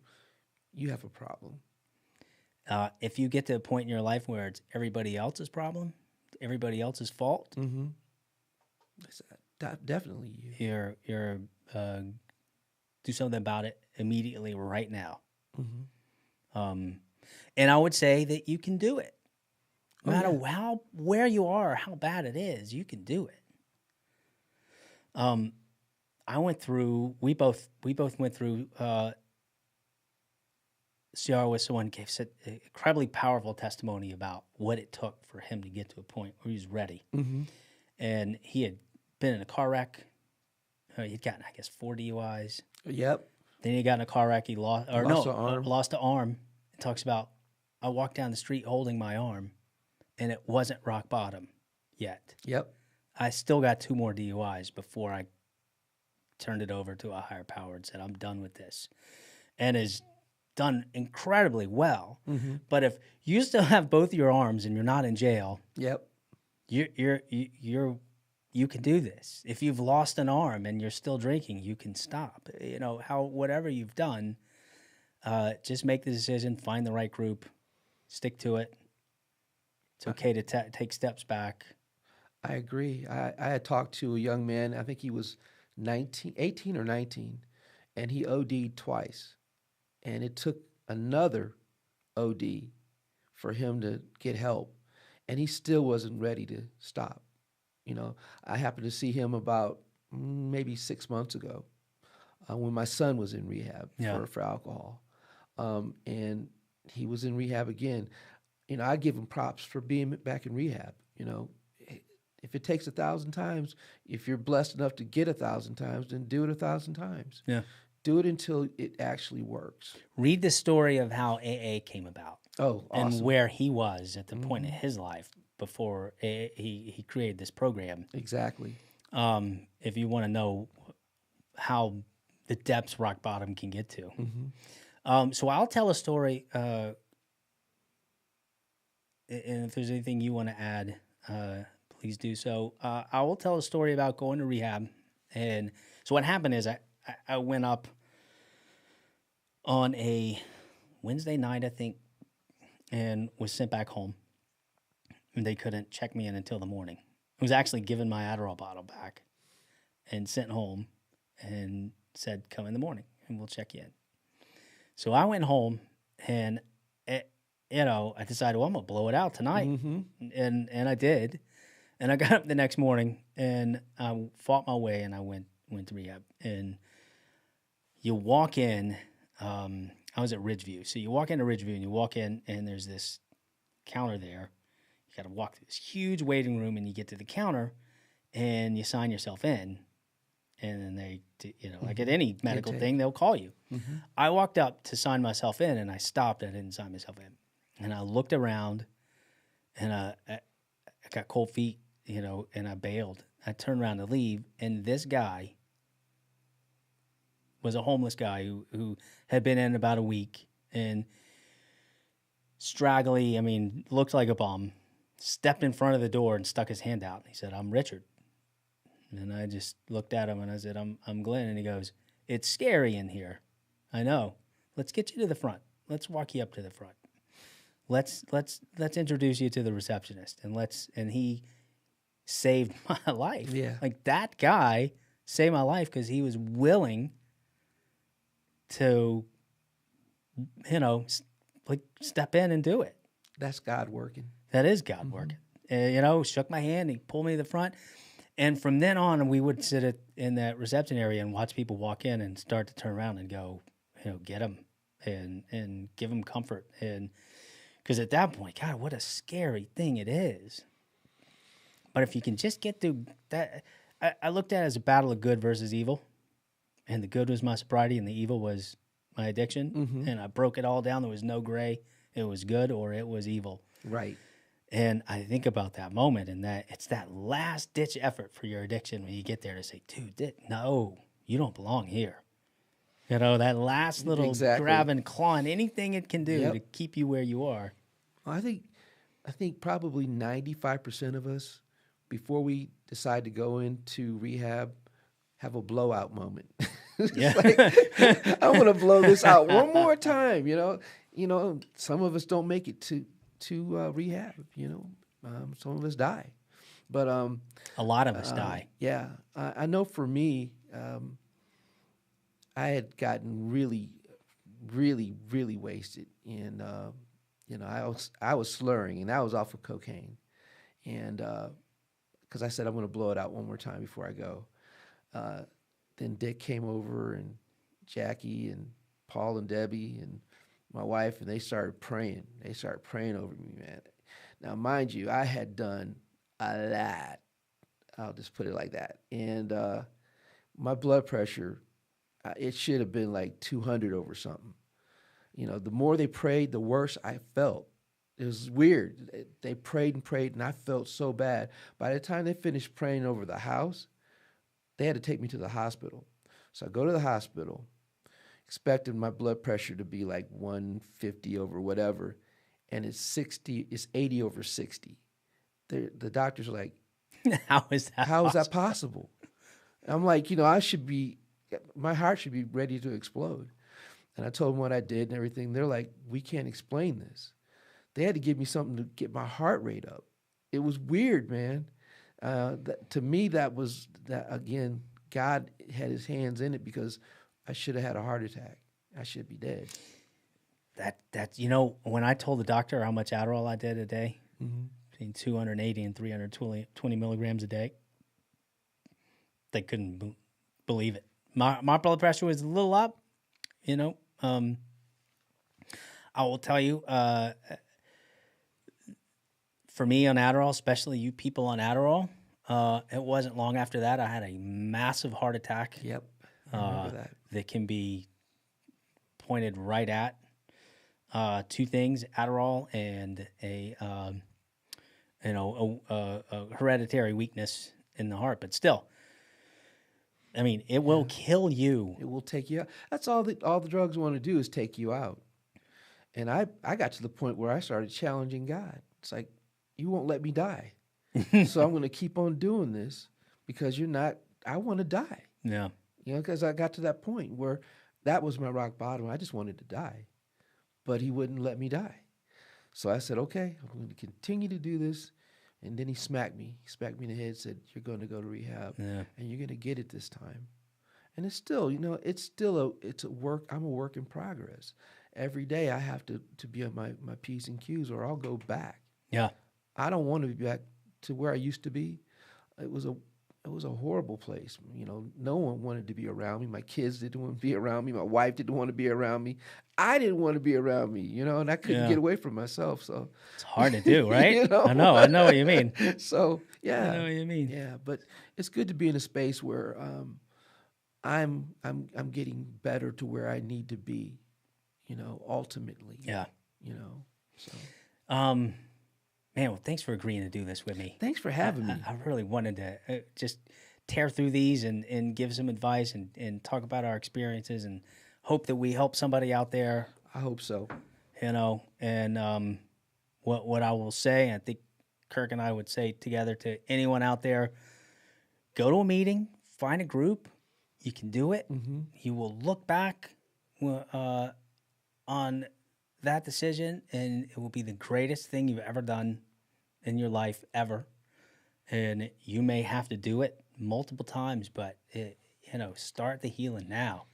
you have a problem. If you get to a point in your life where it's everybody else's problem, everybody else's fault, Mm-hmm. It's definitely you. you're do something about it immediately right now. Mm-hmm. And I would say that you can do it. No Oh, matter yeah. where you are or how bad it is, you can do it. We both went through CR with someone gave such an incredibly powerful testimony about what it took for him to get to a point where he was ready. Mm-hmm. And he had been in a car wreck. He'd gotten, I guess, 4 DUIs. Yep. Then he got in a car wreck. He lost an arm. It talks about, I walked down the street holding my arm, and it wasn't rock bottom yet. Yep. I still got 2 more DUIs before I turned it over to a higher power and said, I'm done with this. And is done incredibly well. Mm-hmm. But if you still have both your arms and you're not in jail, Yep. you can do this. If you've lost an arm and you're still drinking, you can stop. You know, whatever you've done, just make the decision, find the right group, stick to it. It's okay to take steps back. I agree. I had talked to a young man, I think he was 18 or 19, and he OD'd twice. And it took another OD for him to get help. And he still wasn't ready to stop. You know, I happened to see him about maybe 6 months ago when my son was in rehab for alcohol. And he was in rehab again. You know, I give him props for being back in rehab. You know, if it takes 1,000 times, if you're blessed enough to get 1,000 times, then do it 1,000 times. Yeah. Do it until it actually works. Read the story of how AA came about. Oh, awesome. And where he was at the point in his life before he created this program. Exactly. If you want to know how the depths rock bottom can get to. Mm-hmm. So I'll tell a story, and if there's anything you want to add, please do so. I will tell a story about going to rehab. And so what happened is I went up on a Wednesday night, I think, and was sent back home. And they couldn't check me in until the morning. I was actually given my Adderall bottle back and sent home and said, come in the morning and we'll check you in. So I went home and, I decided, well, I'm going to blow it out tonight. Mm-hmm. And I did. And I got up the next morning and I fought my way and I went to rehab. And you walk in, I was at Ridgeview. So you walk into Ridgeview and you walk in and there's this counter there. You got to walk through this huge waiting room and you get to the counter and you sign yourself in. And then they, like at any medical thing, they'll call you. Mm-hmm. I walked up to sign myself in and I stopped. I didn't sign myself in. And I looked around and I got cold feet, and I bailed. I turned around to leave. And this guy was a homeless guy who had been in about a week and straggly, looked like a bum, stepped in front of the door and stuck his hand out. He said, I'm Richard. And I just looked at him and I said, I'm Glen. And he goes, it's scary in here. I know. Let's get you to the front. let's walk you up to the front. Let's introduce you to the receptionist, and he saved my life. Yeah. Like that guy saved my life because he was willing to, like step in and do it. That's God working. That is God working. Shook my hand, he pulled me to the front. And from then on, we would sit in that reception area and watch people walk in and start to turn around and go, get them and give them comfort. And because at that point, God, what a scary thing it is. But if you can just get through that, I looked at it as a battle of good versus evil. And the good was my sobriety and the evil was my addiction. Mm-hmm. And I broke it all down. There was no gray. It was good or it was evil. Right. And I think about that moment and that it's that last ditch effort for your addiction when you get there to say, dude, no, you don't belong here. That last little grab and claw and anything it can do to keep you where you are. Well, I think probably 95% of us, before we decide to go into rehab, have a blowout moment. Yeah. Like, I want to blow this out one more time. Some of us don't make it to rehab. Some of us die, but a lot of us die. Yeah, I know. For me, I had gotten really, really, really wasted, and I was slurring, and I was off of cocaine, and because I said I'm going to blow it out one more time before I go. Then Dick came over, and Jackie, and Paul, and Debbie, and my wife, and they started praying. They started praying over me, man. Now, mind you, I had done a lot. I'll just put it like that. And my blood pressure, it should have been like 200 over something. The more they prayed, the worse I felt. It was weird. They prayed, and I felt so bad. By the time they finished praying over the house, they had to take me to the hospital. So I go to the hospital, expecting my blood pressure to be like 150 over whatever, and it's 80 over 60. The doctors are like, how is that possible? I'm like, my heart should be ready to explode. And I told them what I did and everything. They're like, we can't explain this. They had to give me something to get my heart rate up. It was weird, man. To me, that again, God had his hands in it because I should have had a heart attack. I should be dead. That when I told the doctor how much Adderall I did a day, between 280 and 320 milligrams a day, they couldn't believe it. My blood pressure was a little up, I will tell you, for me on Adderall, especially you people on Adderall, it wasn't long after that I had a massive heart attack. Yep, I remember that can be pointed right at two things: Adderall and a hereditary weakness in the heart. But still, I mean, it will kill you. It will take you out. That's all the drugs want to do is take you out. And I got to the point where I started challenging God. It's like, you won't let me die. So I'm going to keep on doing this because I want to die. Yeah. Because I got to that point where that was my rock bottom. I just wanted to die. But he wouldn't let me die. So I said, okay, I'm going to continue to do this. And then he smacked me. He smacked me in the head, said, you're going to go to rehab. Yeah. And you're going to get it this time. And it's still, it's a work. I'm a work in progress. Every day I have to be on my P's and Q's or I'll go back. Yeah. I don't want to be back to where I used to be. It was a horrible place. No one wanted to be around me. My kids didn't want to be around me. My wife didn't want to be around me. I didn't want to be around me, and I couldn't get away from myself. So it's hard to do, right? I know what you mean. So yeah, I know what you mean. Yeah, but it's good to be in a space where I'm getting better to where I need to be, ultimately. Yeah. So. Man, well, thanks for agreeing to do this with me. Thanks for having me. I really wanted to just tear through these and give some advice and talk about our experiences and hope that we help somebody out there. I hope so. And what I will say, I think Kirk and I would say together to anyone out there, go to a meeting, find a group. You can do it. Mm-hmm. You will look back on that decision, and it will be the greatest thing you've ever done in your life ever. And you may have to do it multiple times, but start the healing now.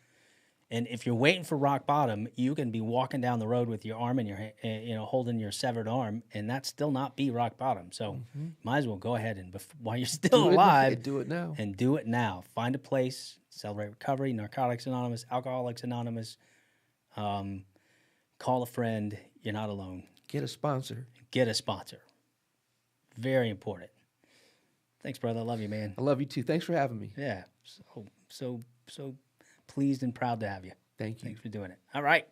And if you're waiting for rock bottom, you can be walking down the road with your arm in your holding your severed arm, and that still not be rock bottom. So might as well go ahead and while you're still alive, do it now. And do it now. Find a place, Celebrate Recovery, Narcotics Anonymous, Alcoholics Anonymous. Call a friend. You're not alone. Get a sponsor. Very important. Thanks, brother. I love you, man. I love you too. Thanks for having me. Yeah. So pleased and proud to have you. Thank you. Thanks for doing it. All right.